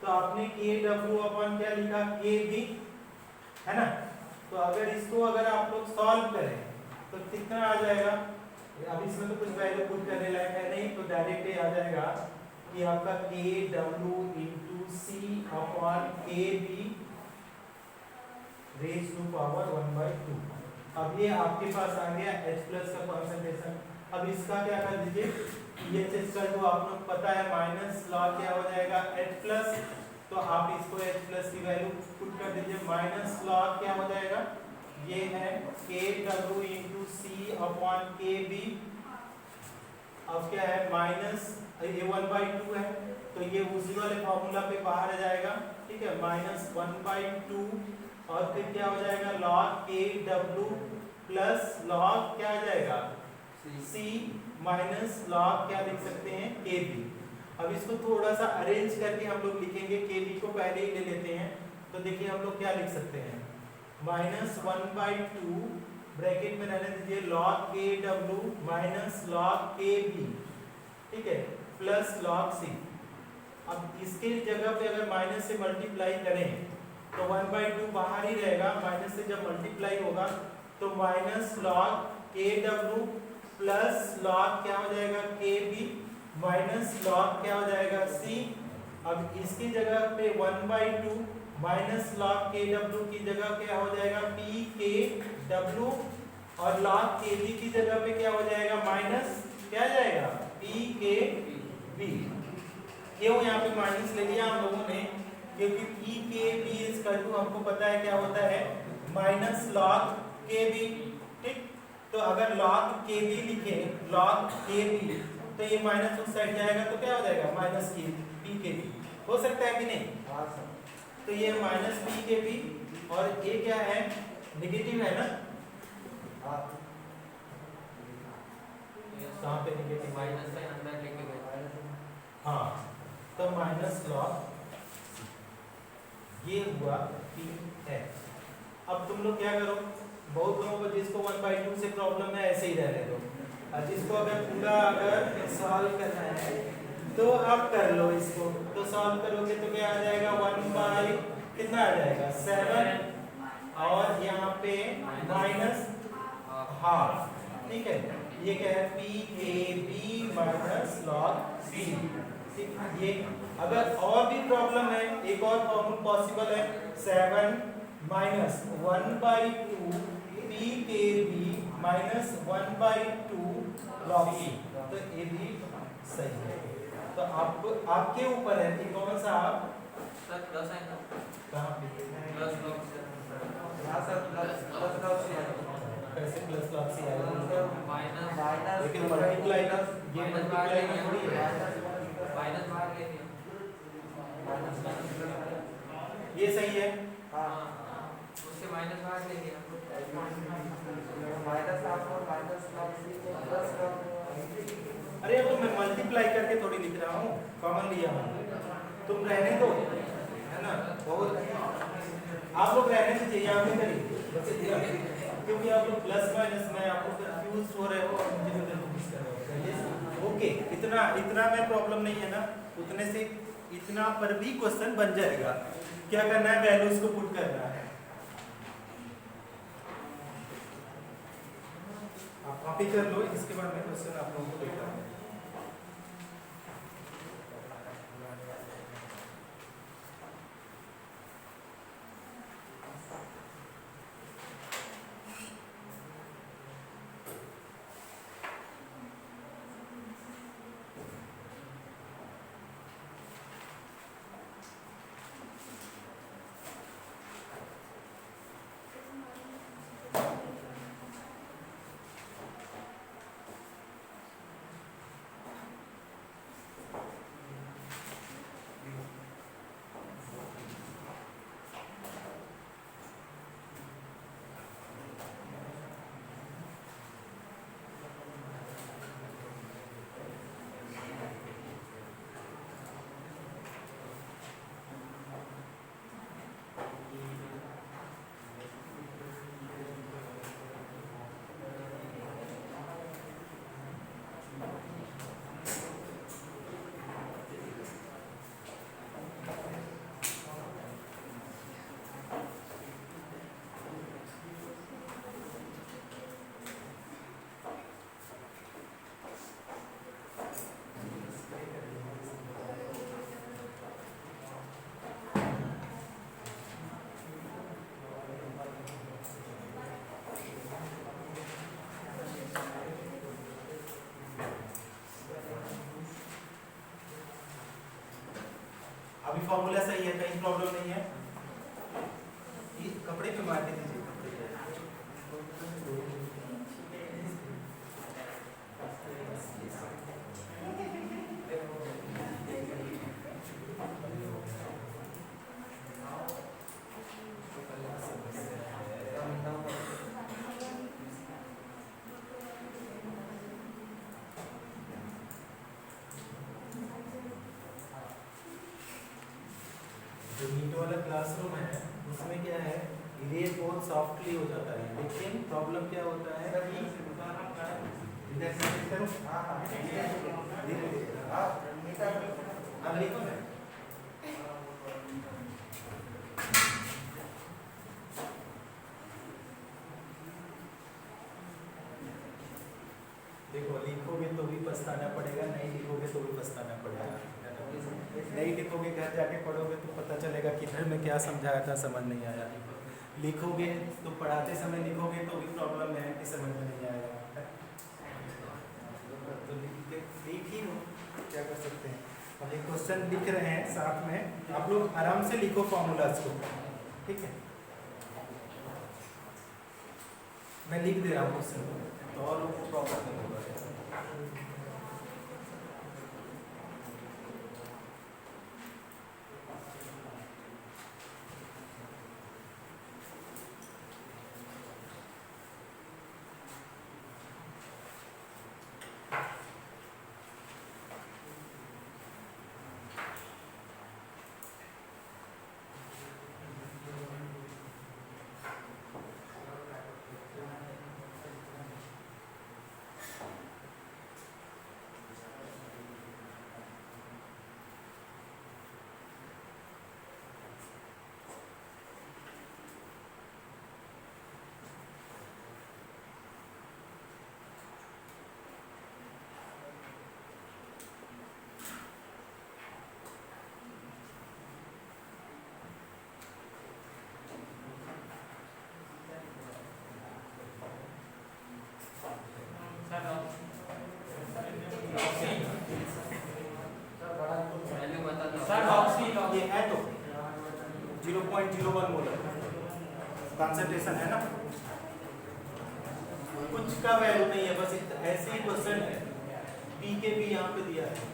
[SPEAKER 1] तो आपने के डब्ल्यू अपन क्या लिखा के बी है ना। तो अगर इसको अगर आप लोग सॉल्व करें तो कितना आ जाएगा। अब इसमें तो कुछ वैल्यू पुट करने लायक है नहीं तो डायरेक्ट ये आ जाएगा कि आपका के डब्ल्यू इंटू सी अपॉन के बी रेज टू पावर 1/2। अब ये आपके पास आ गया H प्लस का कॉन्सेंट्रेशन। अब इसका क्या कर दीजिए एच इसका जो आप लोग पता है माइनस लॉग क्या हो जाएगा H प्लस। तो आप इसको H प्लस की वैल्यू पुट कर दीजिए माइनस लॉग क्या हो जाएगा ये है के डब्ल्यू इंटू सी अपॉन के बी। अब क्या है माइनस ये 1/2 है तो ये उसी वाले फॉर्मूला पे बाहर आ जाएगा ठीक है माइनस 1/2 और फिर क्या हो जाएगा log के डब्ल्यू प्लस log क्या आ जाएगा सी माइनस log क्या लिख सकते हैं के बी। अब इसको थोड़ा सा अरेंज करके हम लोग लिखेंगे के बी को पहले ही ले लेते हैं। तो देखिए हम लोग क्या लिख सकते हैं माइनस 1/2 ब्रैकेट में रहने दीजिए log के डब्ल्यू माइनस log के बी ठीक है प्लस log सी। अब इसके जगह पे अगर माइनस से मल्टीप्लाई करें तो 1/2 बाहर ही रहेगा माइनस से जब मल्टीप्लाई होगा तो माइनस log के डब्ल्यू प्लस log क्या हो जाएगा के बी माइनस log क्या हो जाएगा सी। अब इसकी जगह पे 1/2 माइनस log के डब्ल्यू की जगह क्या हो जाएगा पी के डब्ल्यू और log के बी की जगह पे क्या हो जाएगा माइनस क्या जाएगा पी के बी। क्यों यहाँ पे माइनस ले लिया हम लोगों ने क्योंकि पी के बी इसका टू हमको पता है क्या होता है माइनस log के बी ठीक। तो अगर log के बी लिखे log के बी तो ये माइनस उस साइड जाएगा तो क्या हो जाएगा माइनस के पी के बी हो सकता है कि नहीं। तो ये माइनस पी के बी और ये क्या है नेगेटिव है ना। कहाँ पे नेगेटिव
[SPEAKER 3] माइनस साइन अंदर लेके गए
[SPEAKER 1] हाँ तो माइनस log ये हुआ पी एच। अब तुम लोग क्या करो बहुत लोगों को जिसको 1/2 से प्रॉब्लम है ऐसे ही रहने दो और जिसको अगर पूरा अगर सॉल्व करना है तो आप कर लो इसको। तो सॉल्व करोगे तो क्या आ जाएगा 1 कितना आ जाएगा 7 और यहाँ पे माइनस हाफ ठीक है। ये क्या है पी के बी माइनस log सी। ये अगर और भी प्रॉब्लम है एक और फॉर्मूला पॉसिबल है 7 माइनस 1/2 पी के बी माइनस 1/2 log सी। तो ये भी सही है। तो आपको आपके ऊपर है कि कौन सा आप
[SPEAKER 3] सर प्लस है ना
[SPEAKER 1] कहाँ पे
[SPEAKER 3] प्लस लॉग
[SPEAKER 4] यहाँ सर प्लस log सी है
[SPEAKER 1] कैसे प्लस log सी आएगा
[SPEAKER 3] माइनस
[SPEAKER 1] लेकिन मल्टीप्लाई का ये मल्टीप्लाई में थोड़ी है
[SPEAKER 3] माइनस बाहर ले लिया
[SPEAKER 1] ये सही है।
[SPEAKER 4] हाँ
[SPEAKER 3] उससे माइनस बाहर ले लिया
[SPEAKER 4] माइनस हाफ और minus log C plus log
[SPEAKER 1] अरे अब तो मैं मल्टीप्लाई करके थोड़ी लिख रहा हूँ कॉमन लिया हूँ तुम रहने दो है ना। बहुत आप लोग रहने दीजिए यहाँ पे करिए क्योंकि आप लोग प्लस माइनस में आप लोग कंफ्यूज हो रहे हो और मुझे भी कंफ्यूज कर रहे हो। ओके इतना में प्रॉब्लम नहीं है ना उतने से इतना पर भी क्वेश्चन बन जाएगा। क्या करना है वैल्यूज को पुट करना है। आप कॉपी कर लो इसके बाद में क्वेश्चन आप लोगों को देता हूँ। फॉर्मूला सही है, कहीं प्रॉब्लम नहीं है। ये कपड़े पे मार के दीजिए। जो नीट वाला क्लासरूम है उसमें क्या है, इरेज बहुत सॉफ्टली हो जाता है, लेकिन प्रॉब्लम क्या होता है, इधर से करो, धीरे-धीरे, अब लिखो ना। देखो लिखोगे तो भी पछताना पड़ेगा, नहीं लिखोगे तो भी पछताना पड़ेगा। नहीं लिखोगे घर जाके पढ़ोगे तो पता चलेगा कि घर में क्या समझाया था समझ नहीं आया। लिखोगे तो पढ़ाते समय लिखोगे तो भी प्रॉब्लम है कि समझ में नहीं आएगा। तो लिख ही लो, क्या कर सकते हैं। अब ये क्वेश्चन लिख रहे हैं साथ में, आप लोग आराम से लिखो फॉर्मूलाज को, ठीक है। मैं लिख दे रहा हूँ क्वेश्चन तो और लोगों को प्रॉब्लम नहीं होगा। ये है तो 0.01 मोलर कंसंट्रेशन है ना, कुछ का वैल्यू नहीं है, बस ऐसे ही क्वेश्चन है। पी के भी यहाँ पे दिया है।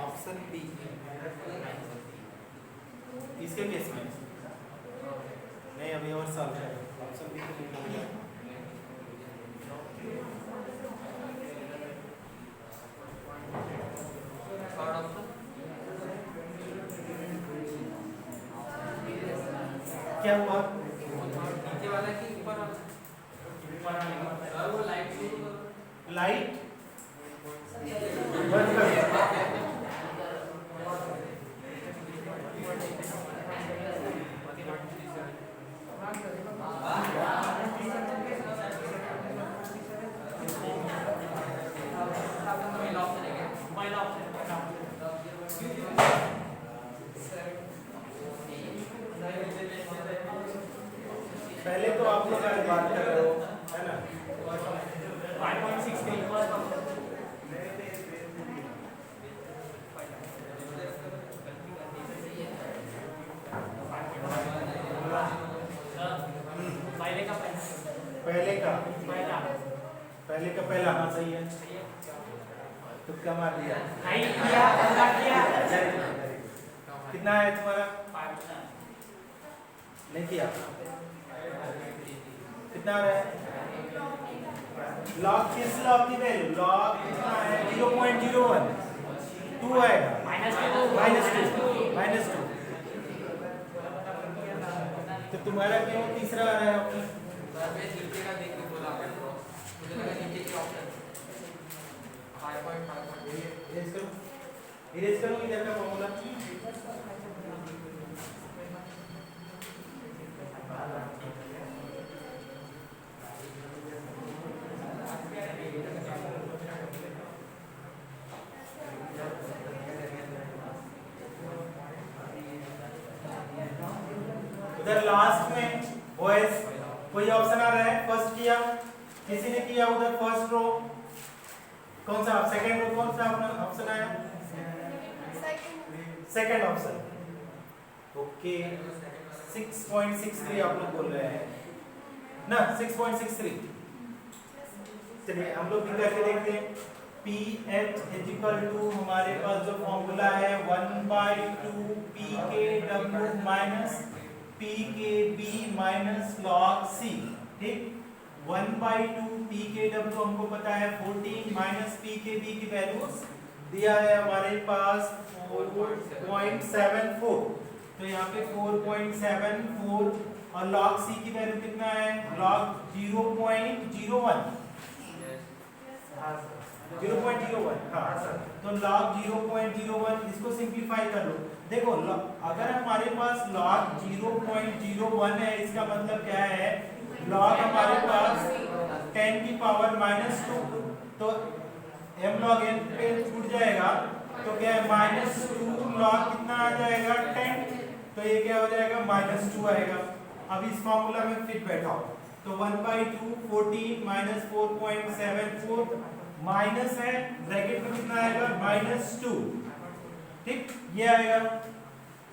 [SPEAKER 1] ऑप्शन बी इसके केस में नहीं, अभी और साल है। ऑप्शन बी को लिखा गया क्या हुआ,
[SPEAKER 3] नीचे वाला कि ऊपर वाला? वो
[SPEAKER 1] लाइट बंद कर। पहले तो आप लोग आज बात कर रहे हो, है ना?
[SPEAKER 2] 5.63
[SPEAKER 1] पहले का पहला हाँ सही है। तुक्का मार दिया।
[SPEAKER 2] नहीं किया, पूरा किया।
[SPEAKER 1] कितना है तुम्हारा? नहीं किया, कितना आ रहा है? लॉग किस लॉग की वैल्यू? लॉग कितना है? 0.01, 2 आएगा, -2 तो तुम्हारा क्यों तीसरा आ रहा है ऑप्शन?
[SPEAKER 3] सर मैं नीचे का देख के बोला आपको, मुझे लगा नीचे की ऑप्शन 5.5
[SPEAKER 1] इरेज करो इधर का फॉर्मूला। उधर लास्ट में ओएस कोई ऑप्शन आ रहा है? फर्स्ट किया, किसी ने किया उधर फर्स्ट रो, कौन सा? सेकंड रो कौन सा ऑप्शन आया? Second option. ओके 6.63 आप लोग बोल रहे हैं ना? 6.63। चलिए हम लोग भी करके देखते हैं। PH इक्वल टू हमारे पास जो फॉर्मूला है 1/2 PKW minus PKB minus log C, ठीक। 1/2 PKW हमको पता है 14 माइनस PKB की वैल्यू दिया है हमारे पास 4.74, तो यहाँ पे 4.74 और log C की वैल्यू कितना है? log 0.01, 0.01, हाँ सर। तो log 0.01 इसको सिंप्लीफाई कर लो। देखो अगर हमारे पास log 0.01 है, इसका मतलब क्या है? log हमारे पास 10 की पावर -2, तो m log n पे छूट जाएगा, तो क्या है? -2 log कितना आ जाएगा? 10, तो ये क्या हो जाएगा? -2 आएगा। अब इस फॉर्मूला में फिट बैठाओ, तो 1/2 14 माइनस 4.74 माइनस है, ब्रैकेट में कितना आएगा? -2, ठीक, ये आएगा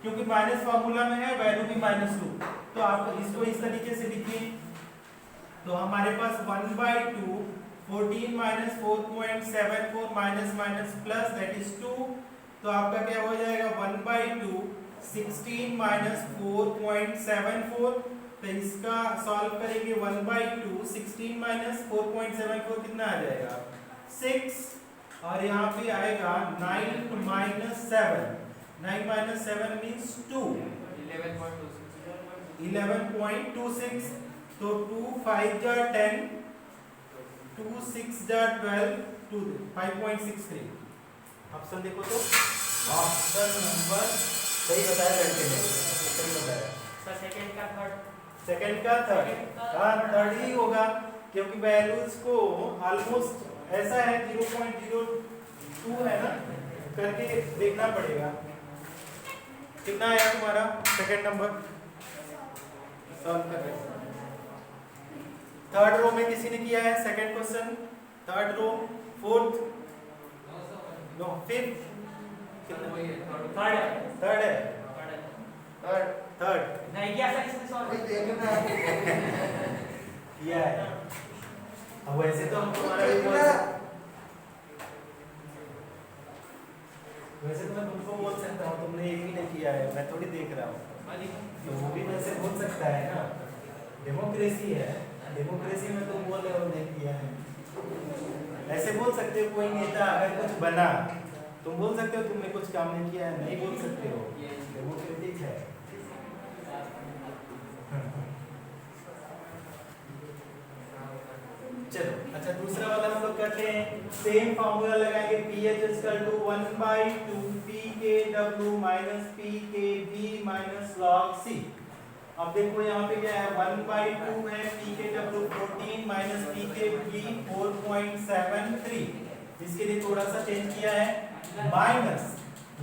[SPEAKER 1] क्योंकि माइनस फॉर्मूला में है, वैल्यू भी -2, तो आप इसको इस तरीके से लिखिए। तो हमारे पास 1/2 14 minus 4.74 minus minus plus that is 2, तो आपका क्या हो जाएगा? 1/2 16 माइनस 4.74, तो इसका सॉल्व करेंगे 1/2 16 माइनस 4.74 कितना आ जाएगा? 6, और यहाँ पे आएगा 9 माइनस 7, 9 माइनस 7 मीन्स 2, 11.26, तो 2 5 जा 10, 2 6 जा 12, 2 5.63। ऑप्शन देखो तो ऑप्शन नंबर सही बताया लड़के ने, सही बताया।
[SPEAKER 2] सर सेकंड का थर्ड,
[SPEAKER 1] सेकंड का थर्ड, हाँ थर्ड ही होगा क्योंकि वैल्यूज को ऑलमोस्ट ऐसा है 0.02 है ना, करके देखना पड़ेगा। कितना आया तुम्हारा सेकंड नंबर? सॉल्व कर रहे हैं। थर्ड रो में किसी ने किया है second question? Third row, fourth, no fifth,
[SPEAKER 2] third है,
[SPEAKER 1] थर्ड है, थर्ड
[SPEAKER 2] नहीं किया सर इसने सॉल्व
[SPEAKER 1] किया है। अब वैसे तो हम तुम्हारा भी वैसे तो मैं तुमको बोल सकता हूँ, तुमने एक भी नहीं किया है, मैं थोड़ी देख रहा हूँ, तो वो भी वैसे बोल सकता है ना, डेमोक्रेसी है, डेमोक्रेसी में तुम बोल रहे हो नहीं किया है। ऐसे बोल सकते हो कोई नेता अगर कुछ बना, तुम बोल सकते हो तुमने कुछ काम नहीं किया है, नहीं बोल सकते हो, डेमोक्रेटिक है। चलो अच्छा दूसरा वाला हम लोग करते हैं। सेम फार्मूला लगाएंगे, PH equal to 1/2 PKW minus PKB minus log C। अब देखो यहाँ पे क्या है? 1/2 है, PKW 14 माइनस PKB 4.73, इसके लिए थोड़ा सा चेंज किया है, माइनस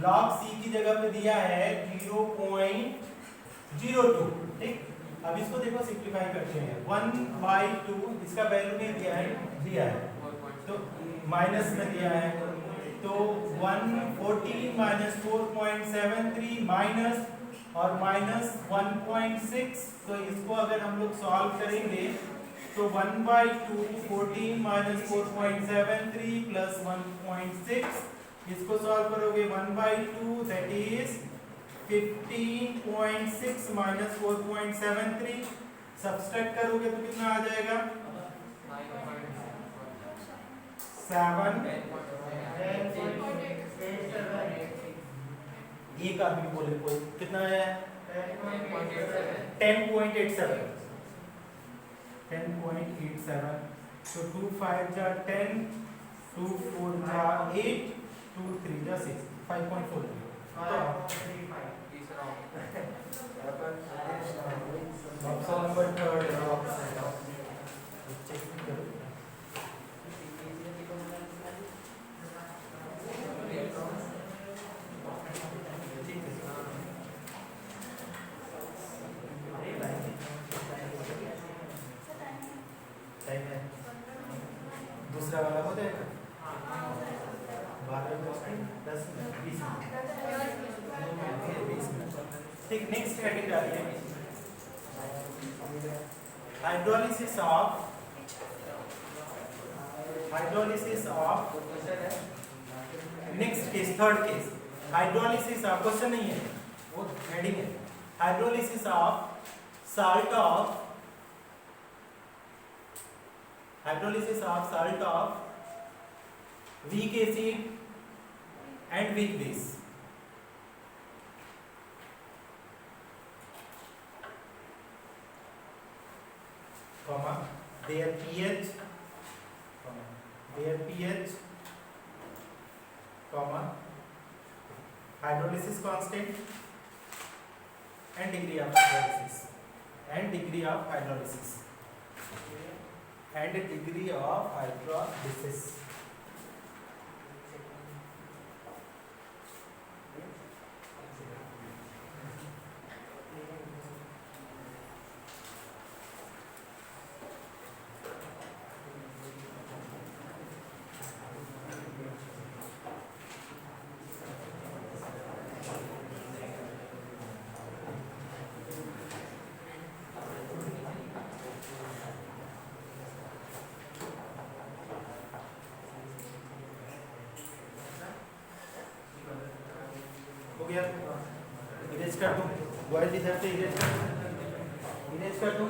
[SPEAKER 1] log C की जगह पे दिया है 0.02, ठीक। अब इसको देखो सिंप्लीफाई करते हैं, 1/2 इसका वैल्यू नहीं दिया है, दिया है तो माइनस में दिया है, तो 114 माइनस 4.73 माइनस और माइनस 1.6, तो इसको अगर हम लोग सॉल्व करेंगे तो 1/2 14 माइनस 4.73 प्लस 1.6, इसको सॉल्व करोगे 1/2 दैट इज 15.6 माइनस 4.73 सब्सट्रैक्ट करोगे तो कितना आ जाएगा 7 एक आदमी बोले कोई कितना है 10.87 so 2 5 जा 10 2 4 जा 8 2 3 जा 6 5.43 ऑप्शन नंबर थर्ड दूसरा वाला हो जाएगा 12 10 20 ठीक नेक्स्ट हेडिंग आ रही है hydrolysis of next case third case hydrolysis of question नहीं है वो हेडिंग है hydrolysis of salt of weak acid and weak base comma their pH comma hydrolysis constant and degree of hydrolysis हो गया erase कर दूं बॉयज इधर से इरेज कर दूं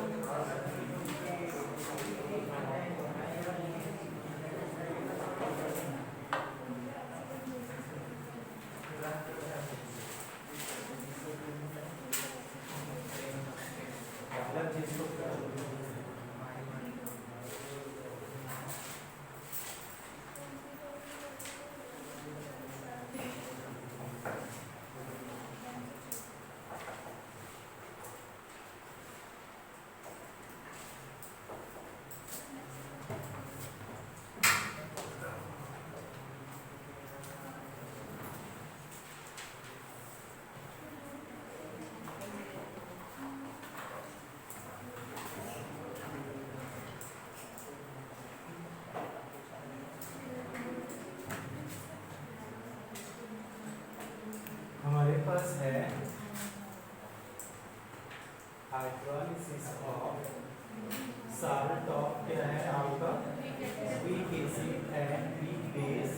[SPEAKER 1] हमारे पास है हाइड्रोलिसिस ऑफ साल्ट ऑफ क्या है आपका weak acid and weak base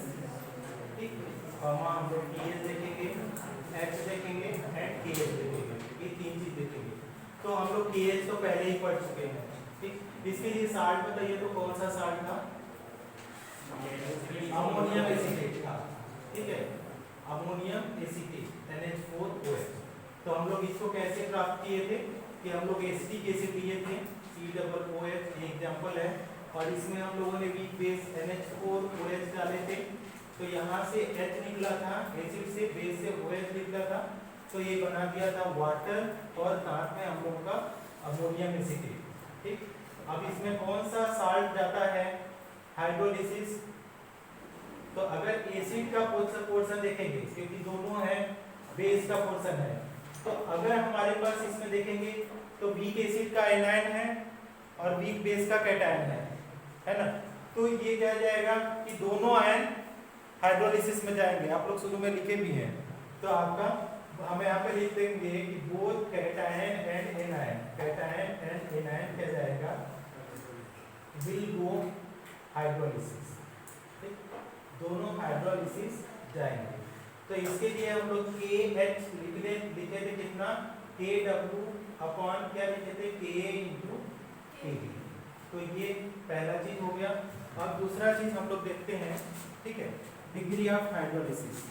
[SPEAKER 1] ठीक हम लोग pH देखेंगे H देखेंगे एंड KH देखेंगे ये तीन चीज देखेंगे तो हम लोग KH तो पहले ही पढ़ चुके हैं ठीक इसके लिए साल्ट बताइए तो कौन सा साल्ट था अमोनियम एसिटेट था ठीक है अमोनियम एसिटेट NH4OH तो हम लोग इसको कैसे प्राप्त किए थे कि हम लोग एसिटिक एसिड लिए थे COOH एग्जांपल है और इसमें हम लोगों ने वीक बेस NH4OH डाले थे तो यहाँ से H निकला था एसिड से बेस से OH निकला था तो ये बना दिया था वाटर और साथ में हम लोगों का अमोनियम एसिटेट ठीक अब इसमें कौन सा साल्ट जाता है हाइड्रोलिसिस तो अगर एसिड का पोर्शन देखेंगे क्योंकि दोनों है बेस का पोर्शन है तो अगर हमारे पास इसमें देखेंगे तो वीक एसिड का एनायन है और वीक बेस का कैटायन है ना तो ये क्या जाएगा कि दोनों आयन हाइड्रोलिसिस में जाएंगे आप लोग शुरू में लिखे भी हैं तो आपका हम यहाँ पे लिख देंगे कि बोथ कैटायन एंड एनायन क्या जाएगा विल गो हाइड्रोलिसिस दोनों हाइड्रोलिसिस जाएंगे तो तो इसके लिए हम लोग KH लिखे थे कितना, KW अपॉन क्या लिखे थे, KA इंटू KB। तो ये पहला चीज हो गया। अब दूसरा चीज हम लोग देखते हैं, ठीक है, degree of hydrolysis.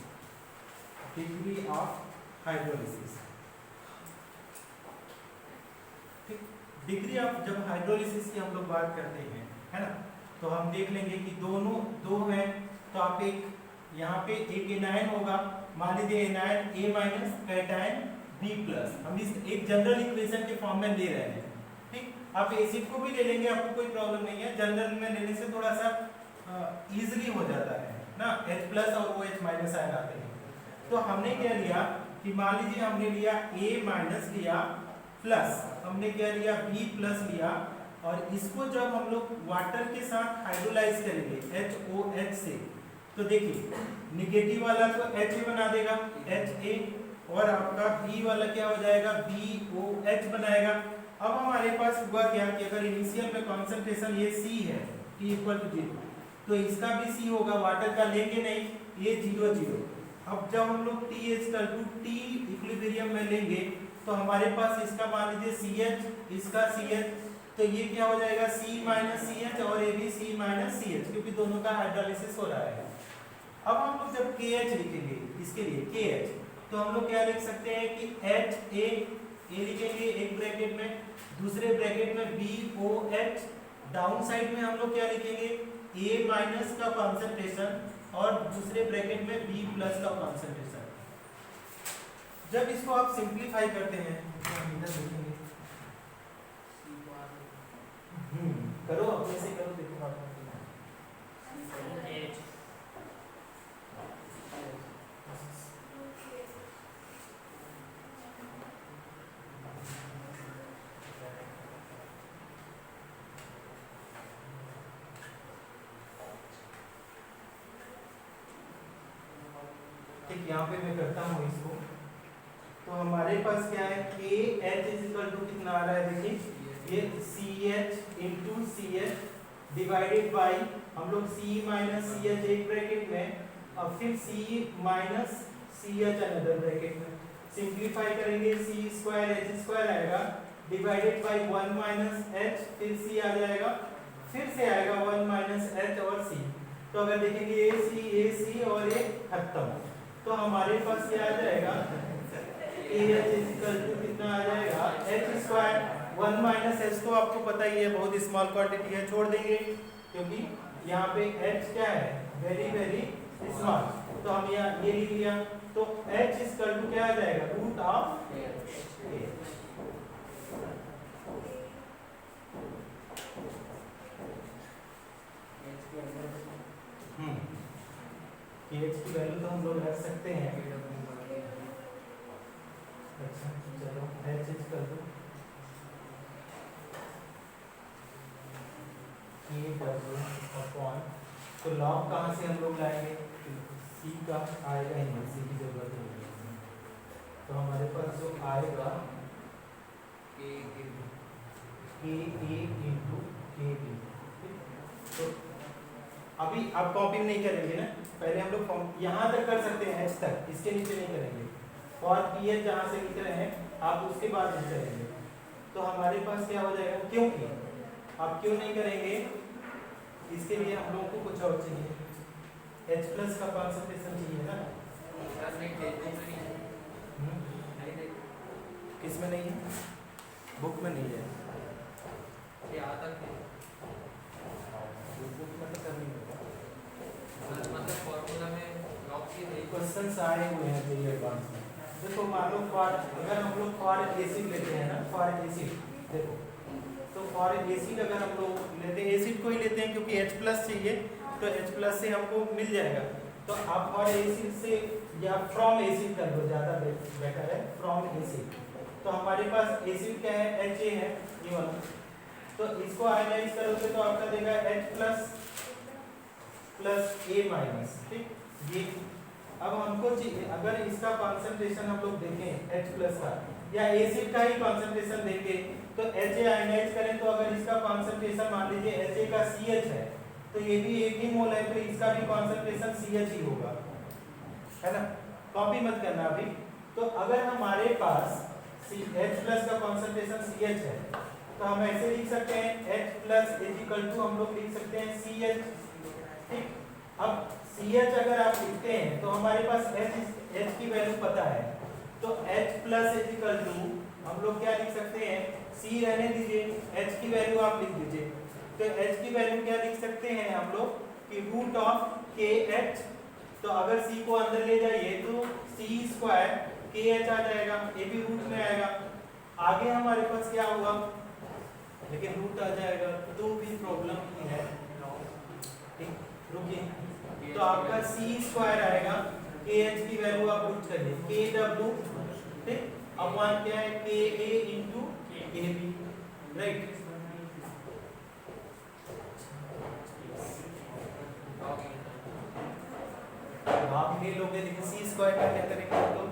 [SPEAKER 1] Degree of hydrolysis, ठीक, डिग्री ऑफ जब हाइड्रोलिसिस की हम लोग बात करते हैं, है ना, तो हम देख लेंगे कि दोनों दो हैं, तो आप एक यहाँ पे एक एनायन होगा, मान लीजिए anion A minus cation B plus, हम इस एक जनरल इक्वेशन के फॉर्म में ले रहे हैं, ठीक। आप एसिड को भी ले लेंगे, आपको कोई प्रॉब्लम नहीं है, जनरल में लेने से थोड़ा सा इजीली हो जाता है ना, H प्लस और OH माइनस आयन आते हैं। तो हमने क्या लिया कि मान लीजिए हमने लिया A माइनस लिया प्लस हमने क्या लिया B प्लस लिया, और इसको जब हम लोग वाटर के साथ हाइड्रोलाइज करेंगे HOH से, तो देखिए निगेटिव वाला तो Ha बना देगा HA, और आपका B वाला क्या हो जाएगा BOH बनाएगा। अब हमारे पास हुआ क्या कि अगर इनिशियल में कॉन्सेंट्रेशन ये C है T इक्वल टू 0, तो इसका भी C होगा, वाटर का लेंगे नहीं, ये 0 0। अब जब हम लोग T equal to T equilibrium में लेंगे तो हमारे पास इसका मान लीजिए CH, इसका CH, तो ये क्या हो जाएगा C माइनस CH और ये भी C माइनस CH, क्योंकि दोनों का हाइड्रोलिसिस हो रहा है। अब हम लोग जब KH लिखेंगे इसके लिए KH, तो हम लोग क्या लिख सकते हैं कि HA ये लिखेंगे एक ब्रैकेट में, दूसरे ब्रैकेट में BOH, डाउन साइड में हम लोग क्या लिखेंगे A माइनस का कॉन्सेंट्रेशन और दूसरे ब्रैकेट में B प्लस का कॉन्सेंट्रेशन। जब इसको आप सिंप्लीफाई करते हैं तो हम इधर लिखेंगे, करो अपने से करो, देखो आप ठीक, यहाँ पे मैं करता हूँ इसको। तो हमारे पास क्या है KH इक्वल टू कितना आ रहा है, देखिए ये CH into CH divided by हम लोग C माइनस CH एक ब्रैकेट में और फिर C minus CH another bracket में, सिंप्लीफाई करेंगे C स्क्वायर H स्क्वायर आएगा डिवाइडेड बाई 1 माइनस H, फिर C आ जाएगा, फिर से आएगा 1 माइनस H और C। तो अगर देखेंगे AC और ये खत्म, तो हमारे पास क्या आ जाएगा KH इक्वल टू कितना आ जाएगा H स्क्वायर 1 माइनस H, तो आपको पता ही है बहुत स्मॉल क्वांटिटी है, छोड़ देंगे क्योंकि यहाँ पे H क्या है वेरी वेरी स्मॉल, तो हम यहाँ ये लिख लिया, तो H इक्वल टू क्या आ जाएगा रूट ऑफ KH की वैल्यू तो हम लोग रख सकते हैं। अच्छा चलो H equal to KW upon, तो लॉग कहाँ से हम लोग लाएंगे, C का आएगा ही नहीं, C की जरूरत नहीं है, तो हमारे पास जो आएगा KA इंटू KB। तो अभी आप कॉपी नहीं करेंगे ना, पहले हम लोग यहाँ तक कर सकते हैं H तक, इसके नीचे नहीं करेंगे, और PH जहाँ से लिख रहे हैं आप उसके बाद नहीं करेंगे। तो हमारे पास क्या हो जाएगा, क्योंकि आप क्यों नहीं करेंगे, इसके लिए हम लोगों को कुछ और चाहिए, H प्लस का कॉन्सेंट्रेशन चाहिए ना, किस में नहीं है, बुक में नहीं है, बुक में तो करनी होगा,
[SPEAKER 3] मतलब फॉर्मूला में लॉग की
[SPEAKER 1] क्वेश्चंस आए हुए हैं जो एडवांस में। देखो मान लो अगर हम लोग फॉर एसिड लेते हैं ना, फॉर एसिड देखो, तो फॉर एसिड अगर हम लोग लेते हैं, एसिड को ही लेते हैं क्योंकि H प्लस चाहिए, तो H प्लस से हमको मिल जाएगा, तो आप फॉर एसिड से या फ्रॉम एसिड कर दो, ज़्यादा बेटर है फ्रॉम एसिड। तो हमारे पास एसिड क्या है HA है ये वाला, तो इसको आयनाइज करोगे तो आपका देगा H plus plus A minus, ठीक। ये अब हमको चाहिए, अगर इसका कॉन्सेंट्रेशन हम लोग देखें H प्लस का या एसिड का ही कॉन्सेंट्रेशन देंगे तो HA आयनाइज करें, तो अगर इसका कॉन्सेंट्रेशन मान लीजिए HA का CH है, तो ये भी एक ही मोल है, तो इसका भी कॉन्सेंट्रेशन CH ही होगा, है ना। कॉपी मत करना अभी। तो अगर हमारे पास H प्लस का कॉन्सेंट्रेशन CH है तो हम ऐसे लिख सकते हैं H plus is equal to हम लोग लिख सकते हैं CH, ठीक। अब CH अगर आप लिखते हैं तो हमारे पास H की वैल्यू पता है, तो H plus is equal to हम लोग क्या लिख सकते हैं, C रहने दीजिए, H की वैल्यू आप लिख दीजिए। तो H की वैल्यू क्या लिख सकते हैं हम लोग कि रूट ऑफ KH, तो अगर C को अंदर ले जाइए तो C स्क्वायर KH आ जाएगा, ये भी रूट में आएगा। आगे हमारे पास क्या हुआ, लेकिन रूट आ जाएगा तो भी प्रॉब्लम ही है, ठीक। रुकिए, तो आपका C स्क्वायर आएगा, KH की वैल्यू आप पुट करिए KW, ठीक, अपॉन क्या है KA इंटू KB, राइट। आप ले लोगे, लेकिन C स्क्वायर का क्या करेंगे हम लोग,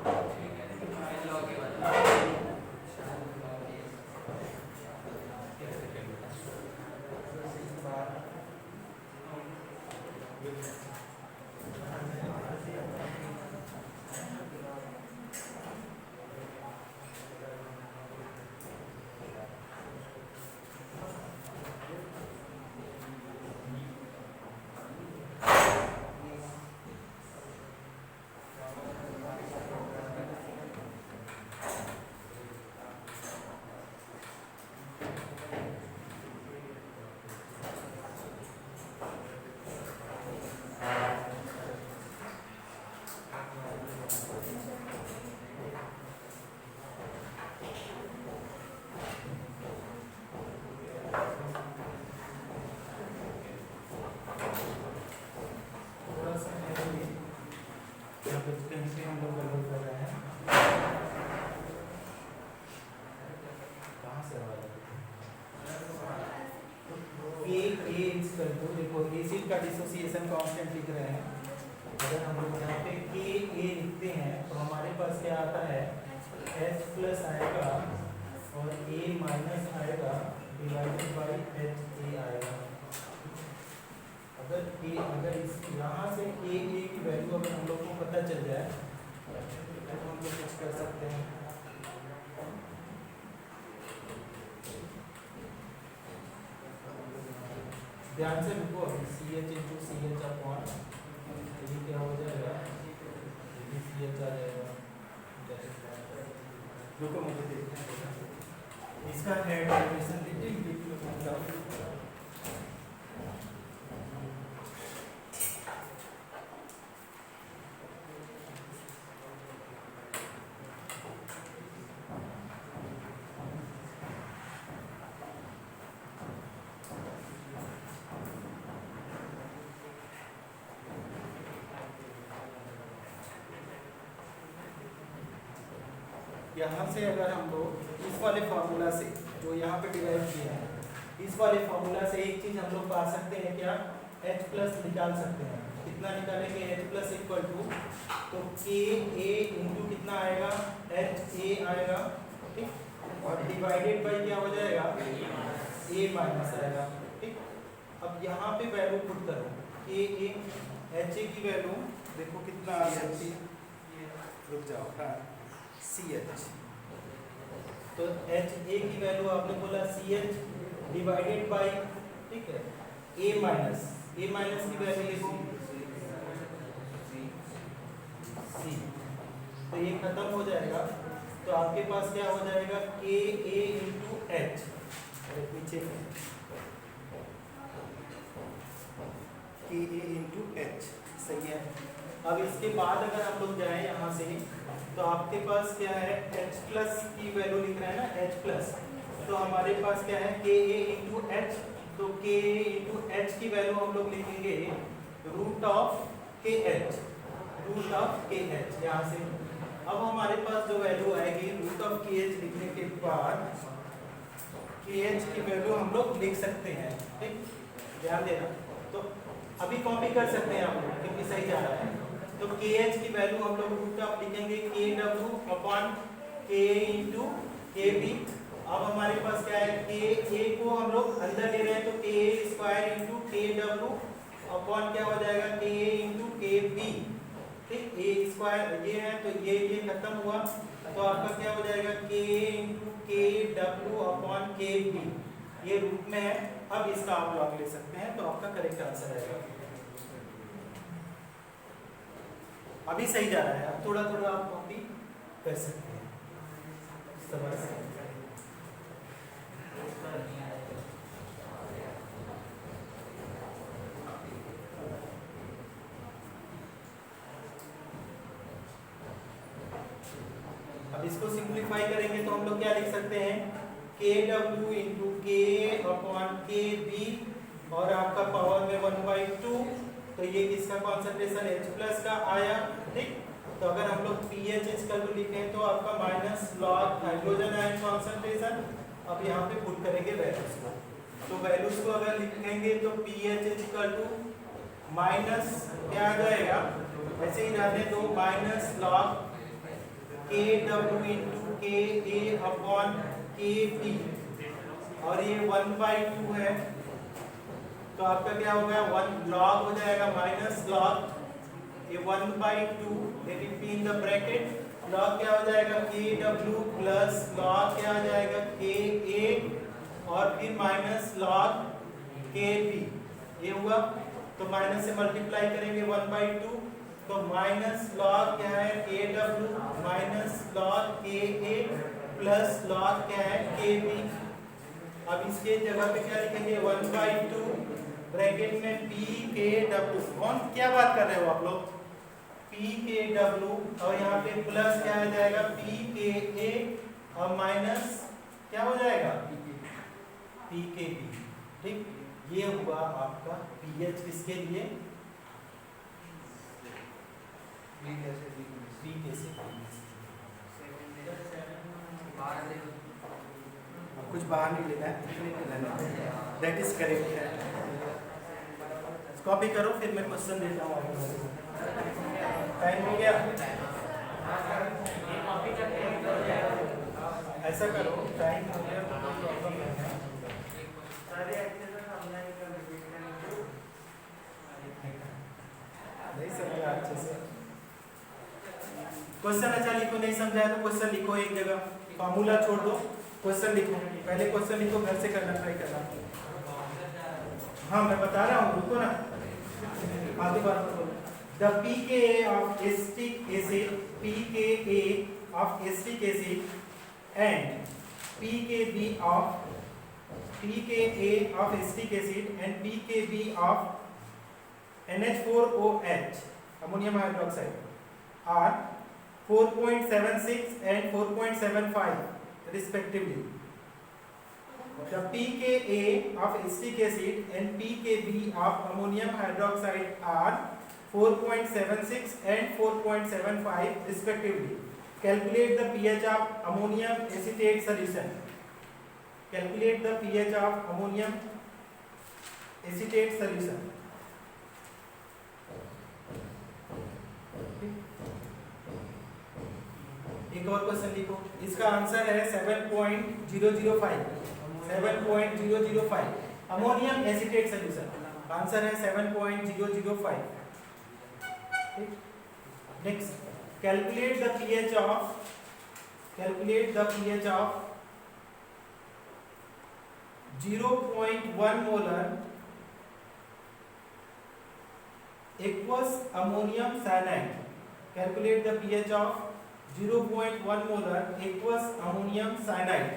[SPEAKER 1] का डिसोसिएशन कांस्टेंट लिख रहे हैं। अगर हम लोग यहाँ पे Ka लिखते हैं तो हमारे पास क्या आता है, H प्लस आएगा और A माइनस आएगा डिवाइडेड बाई HA आएगा। अगर इस यहाँ से Ka की वैल्यू अगर हम लोग को पता चल जाए तो हम लोग कुछ कर सकते हैं। ध्यान से रुको, अभी CH इंटू CH अपॉन ये क्या हो जाएगा, ये CH आ जाएगा। रुको मुझे देखना है इसका हेड डेरिवेशन यहाँ से अगर हम लोग इस वाले फार्मूला से जो यहाँ पे डिराइव किया है, इस वाले फार्मूला से एक चीज हम लोग पा सकते हैं, क्या, H प्लस निकाल सकते हैं। कितना निकालेंगे, H प्लस इक्वल टू तो Ka इंटू कितना आएगा, HA आएगा, ठीक, और डिवाइडेड बाई क्या हो जाएगा, A माइनस आएगा, ठीक। अब यहाँ पे वैल्यू पुट करो, Ka HA की वैल्यू देखो कितना आ सकती है, रुक जाओ, हाँ CH, तो HA की वैल्यू आपने बोला CH डिवाइडेड बाई, ठीक है, A माइनस की वैल्यू लिखो C, तो ये खत्म हो जाएगा। तो आपके पास क्या हो जाएगा, Ka इंटू H, पीछे Ka इंटू H, सही है। अब इसके बाद अगर हम लोग जाएं यहाँ से तो आपके पास क्या है, H प्लस की वैल्यू लिख रहे हैं ना, H प्लस, तो हमारे पास क्या है Ka इंटू H, तो Ka इंटू H की वैल्यू हम लोग लिखेंगे रूट ऑफ KH, यहाँ से। अब हमारे पास जो वैल्यू आएगी रूट ऑफ KH लिखने के बाद KH की वैल्यू हम लोग लिख सकते हैं, ठीक, ध्यान देना। तो अभी कॉपी कर सकते हैं आप लोग क्योंकि सही जा रहा है। तो KH की वैल्यू हम लोग रूट ऑफ लिखेंगे KW upon Ka into KB। अब हमारे पास क्या है, Ka को हम लोग अंदर ले रहे हैं तो Ka square into KW upon क्या हो जाएगा, Ka इंटू KB, ठीक, ए स्क्वायर ये है तो ये खत्म हुआ, तो आपका क्या हो जाएगा k इंटू के डब्ल्यू अपॉन के बी, ये रूप में है। अब इसका आप लॉग ले सकते हैं, तो आपका करेक्ट आंसर आएगा। अभी सही जा रहा है, अब थोड़ा थोड़ा आप कॉपी कर सकते हैं इस तरह से। अब इसको सिंप्लीफाई करेंगे तो हम लोग क्या लिख सकते हैं, के डब्ल्यू इंटू के अपॉन के बी और आपका पावर में 1/2, तो ये किसका कॉन्सेंट्रेशन H प्लस का आया। ठीक, तो अगर हम लोग pH इक्वल टू लिखें तो आपका minus log hydrogen ion concentration. अब यहाँ पे पुट करेंगे वैल्यूज को, तो वैल्यूज को अगर लिखेंगे तो pH इक्वल टू माइनस क्या आ जाएगा, ऐसे ही रहने दो, माइनस लॉग के डब्ल्यू इंटू के ए अपॉन के बी और ये 1/2 है, तो आपका क्या हो गया 1 लॉग हो जाएगा माइनस लॉग ये 1/2 लेकिन P in the bracket, log क्या हो जाएगा के डब्ल्यू प्लस लॉग क्या आ जाएगा के ए और फिर माइनस लॉग के बी, ये हुआ। तो माइनस से मल्टीप्लाई करेंगे 1/2, तो माइनस लॉग क्या है के डब्ल्यू माइनस लॉग के ए प्लस लॉग क्या है के बी। अब इसके जगह पे क्या लिखेंगे 1/2 ब्रैकेट में पी के डब्ल्यू, कौन क्या बात कर रहे हो आप लोग, पी के डब्ल्यू और यहाँ पे प्लस क्या आ जाएगा पी के ए और माइनस क्या हो जाएगा पी के बी। ठीक, ये हुआ आपका पीएच किसके लिए, बी कैसे कुछ बाहर नहीं लेना है, दैट इज करेक्ट है। कॉपी करो फिर मैं क्वेश्चन देता हूँ। टाइम हो गया, ऐसा करो, टाइम हो गया तो कोई प्रॉब्लम नहीं है। नहीं समझा अच्छे से, क्वेश्चन अच्छा लिखो, नहीं समझाया तो क्वेश्चन लिखो एक जगह, फॉर्मूला छोड़ दो, क्वेश्चन लिखो, पहले क्वेश्चन लिखो, घर से करना ट्राई करना। हाँ मैं बता रहा हूँ, रुको ना, आगे बात करो। The pKa of acetic acid, pKa of acetic acid and pKb of acetic acid and pKb of NH4OH ammonium hydroxide are 4.76 and 4.75 respectively. The pKa of acetic acid and pKb of ammonium hydroxide are 4.76 and 4.75 respectively. Calculate the pH of ammonium acetate solution. Calculate the pH of ammonium acetate solution. एक और question लिखो, इसका answer है 7.005 ammonium acetate solution, answer है 7.005। Next, calculate the pH of 0.1 molar aqueous ammonium cyanide. Calculate the pH of 0.1 molar aqueous ammonium cyanide.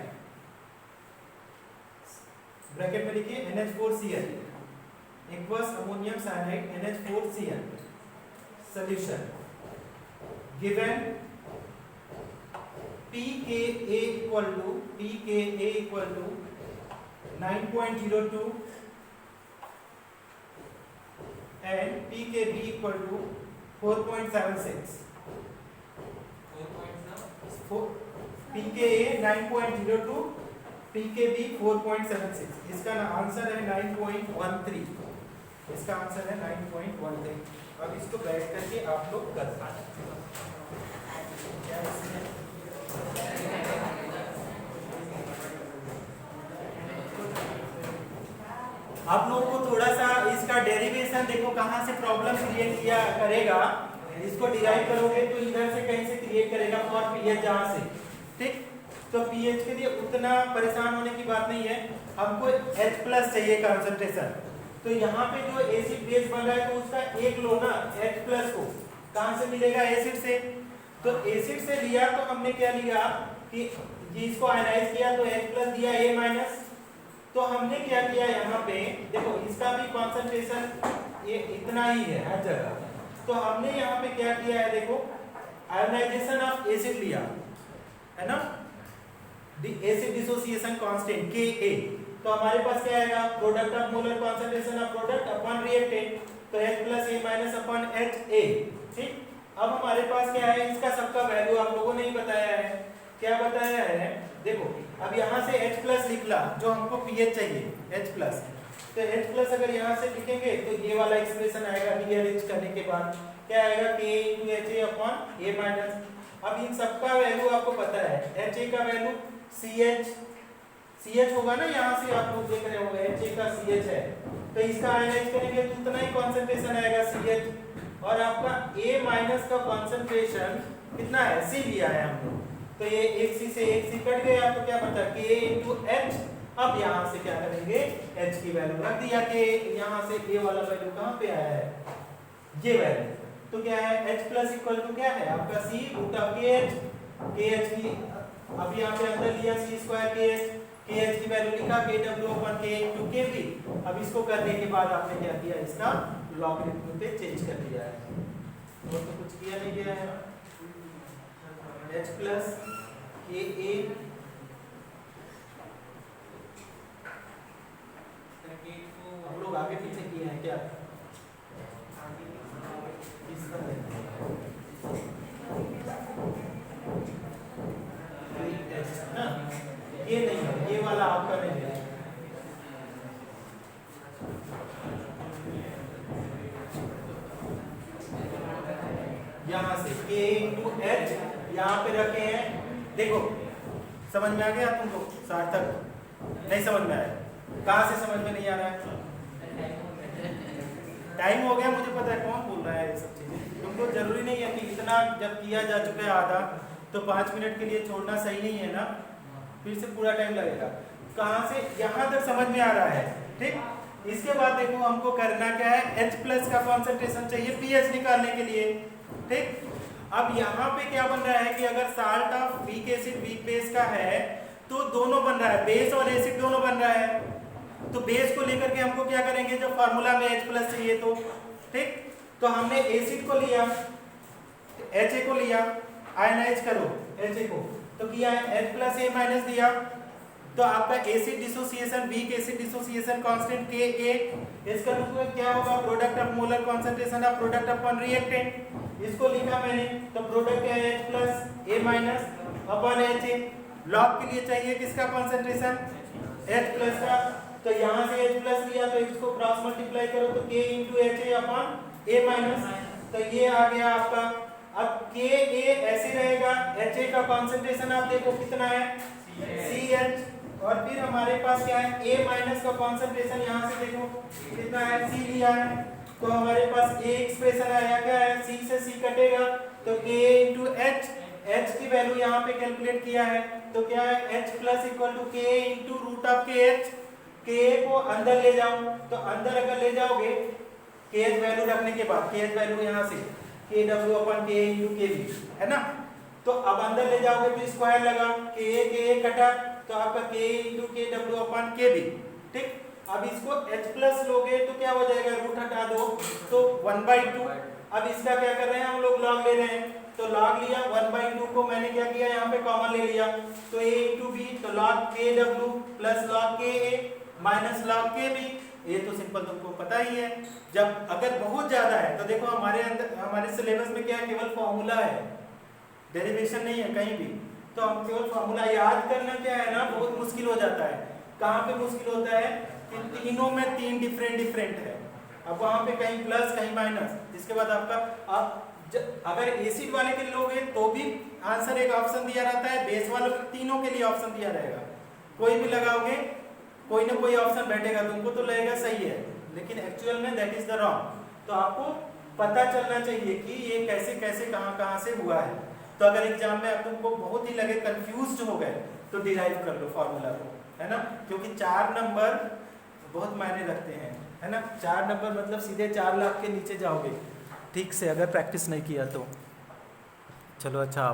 [SPEAKER 1] Bracket में लिखिए NH4Cl, aqueous ammonium cyanide NH4Cl solution. Given pKa equal to 9.02 and pKb equal to 4.76. pKa 9.02, pKb 4.76, इसका answer है 9.13, इसका answer है 9.13। अब इसको बैठ करके आप लोग कर सकते हैं। आप लोगों को थोड़ा सा इसका डेरिवेशन देखो कहाँ से प्रॉब्लम क्रिएट किया करेगा। इसको डिराइव करोगे तो इधर से कहीं से क्रिएट करेगा फॉर पीएच जहां से, ठीक। तो पीएच के लिए उतना परेशान होने की बात नहीं है, हमको H+ चाहिए कंसंट्रेशन। तो यहाँ पे जो एसिड बेस बन रहा है तो उसका एक लो ना H+ को, कहां से मिलेगा? एसिड से। तो एसिड से लिया तो हमने क्या लिया कि इसको आयनाइज किया तो H+ दिया A-। तो हमने क्या किया यहाँ पे देखो, इसका भी कंसंट्रेशन ये इतना ही है हर जगह। तो हमने यहाँ पे क्या किया है देखो, आयोनाइजेशन ऑफ एसिड लिया है ना, एसिड डिसोसिएशन कांस्टेंट Ka। तो हमारे पास क्या आएगा? Product of molar concentration of product upon reactant, तो H+A- अपॉन HA, ठीक। अब हमारे पास क्या है, इसका सबका वैल्यू आप लोगों ने ही बताया है। क्या बताया है? देखो अब यहाँ से H+ लिखला जो हमको पीएच चाहिए H+, तो H+ अगर यहाँ से लिखेंगे तो ये वाला एक्सप्रेशन आएगा रीअरेंज करने के बाद क्या आएगा? Ka × HA upon A-। अब इन सबका वैल्यू आपको पता है, HA का वैल्यू CH होगा ना, यहाँ से आप लोग देख रहे होंगे HA का CH है, तो इसका आयनाइज करेंगे तो उतना ही कॉन्सेंट्रेशन आएगा CH। और आपका A- का कॉन्सेंट्रेशन कितना है? C लिया है हमने, तो ये एक C से एक C कट गया तो क्या बचा? K × H। अब यहाँ से क्या करेंगे? H की वैल्यू रख दिया कि यहाँ से A वाला वैल्यू कहाँ पे आया है? ये वैल्यू। तो क्या है? H+ इक्वल टू क्या है आपका? C√KH। KH की अब यहाँ पे अंदर लिया C²KH, KH की वैल्यू लिखा KW/K × Kb। अब इसको करने के बाद आपने क्या किया? इसका लॉगरिथम पे चेंज कर दिया है, और तो कुछ किया नहीं गया है। H+ Ka हम लोग आगे पीछे किए हैं क्या? इसका ना, ये नहीं है, ये वाला आपका नहीं है। यहाँ से K × H यहाँ पे रखे हैं। देखो समझ में आ गया तुमको? सार्थक नहीं समझ में आया? कहाँ से समझ में नहीं आ रहा है? टाइम हो गया, मुझे पता है कौन बोल रहा है ये सब चीजें। तुमको जरूरी नहीं है कि इतना जब किया जा चुका है आधा तो 5 मिनट के लिए छोड़ना सही नहीं है ना, फिर से पूरा टाइम लगेगा। कहाँ से? यहाँ तक समझ में आ रहा है, ठीक। इसके बाद देखो हमको करना क्या है? H+ का कॉन्सेंट्रेशन चाहिए पीएच निकालने के लिए, ठीक। अब यहाँ पे क्या बन रहा है कि अगर salt of weak acid weak base का है तो दोनों बन रहा है, बेस और एसिड दोनों बन रहा है। तो बेस को लेकर के हमको क्या करेंगे? जब फार्मूला में H+ चाहिए तो, ठीक। तो हमने एसिड को लिया, Ha को लिया, आयनाइज करो Ha को, तो किया है H+A- दिया, तो आपका acid dissociation weak acid dissociation constant Ka, इसका मतलब क्या होगा? Product of molar concentration of product upon reactant. इसको लिखा मैंने, तो प्रोडक्ट है H+A- अपॉन Ha। लॉग के लिए चाहिए किसका कंसंट्रेशन? H+ का, तो यहाँ से H+ लिया तो इसको क्रॉस मल्टीप्लाई करो तो K × HA अपॉन A-, तो ये आ गया आपका। अब Ka ऐसे रहेगा, Ha का कंसंट्रेशन आप देखो कितना है? CH। और फिर हमारे पास क्या है? A- का कंसंट्रेशन यहाँ से देखो कितना है? C लिया है, तो हमारे पास A एक्सप्रेशन आया, क्या है? C से C कटेगा तो K × H, H की वैल्यू यहाँ पे कैलकुलेट किया है, तो क्या है? H+ equal to K × √KH। K को अंदर ले जाओ, तो अंदर अगर ले जाओगे KH वैल्यू रखने के बाद, KH वैल्यू यहाँ से KW/K × Kb है ना, तो अब अंदर ले जाओगे तो स्क्वायर लगा, Ka कटा तो आपका K × KW/Kb, ठीक। अब इसको H+ लोगे तो क्या हो जाएगा? रूट हटा दो तो 1/2। अब इसका क्या कर रहे हैं हम लोग? लॉग ले रहे हैं, तो लॉग लिया 1/2 को मैंने क्या किया? यहाँ पे कॉमन ले लिया, तो A × B, तो log KW + log Ka - log Kb। ये तो सिंपल तुमको पता ही है। जब अगर बहुत ज्यादा है तो देखो हमारे अंदर, हमारे सिलेबस में क्या है? केवल फॉर्मूला है, डेरिवेशन नहीं है कहीं भी। तो हम केवल फॉर्मूला याद करना क्या है ना, बहुत मुश्किल हो जाता है। कहाँ पे मुश्किल होता है? कि तीनों में 3 डिफरेंट है। अब वहाँ पे कहीं प्लस कहीं माइनस, इसके बाद आपका अगर एसिड वाले के लोगे तो भी आंसर एक ऑप्शन दिया रहता है, बेस वालों के तीनों के लिए ऑप्शन दिया रहेगा। कोई भी लगाओगे कोई ना कोई ऑप्शन बैठेगा, तुमको तो लगेगा सही है, लेकिन एक्चुअल में दैट इज द रॉन्ग। तो आपको पता चलना चाहिए कि ये कैसे कैसे कहाँ से हुआ है। तो अगर एग्जाम में आप तुमको बहुत ही लगे, कंफ्यूज्ड हो गए, तो डिराइव कर लो फॉर्मूला को, है ना, क्योंकि 4 नंबर बहुत मायने रखते हैं, है ना। 4 नंबर मतलब सीधे 4 लाख के नीचे जाओगे ठीक से, अगर प्रैक्टिस नहीं किया तो। चलो अच्छा।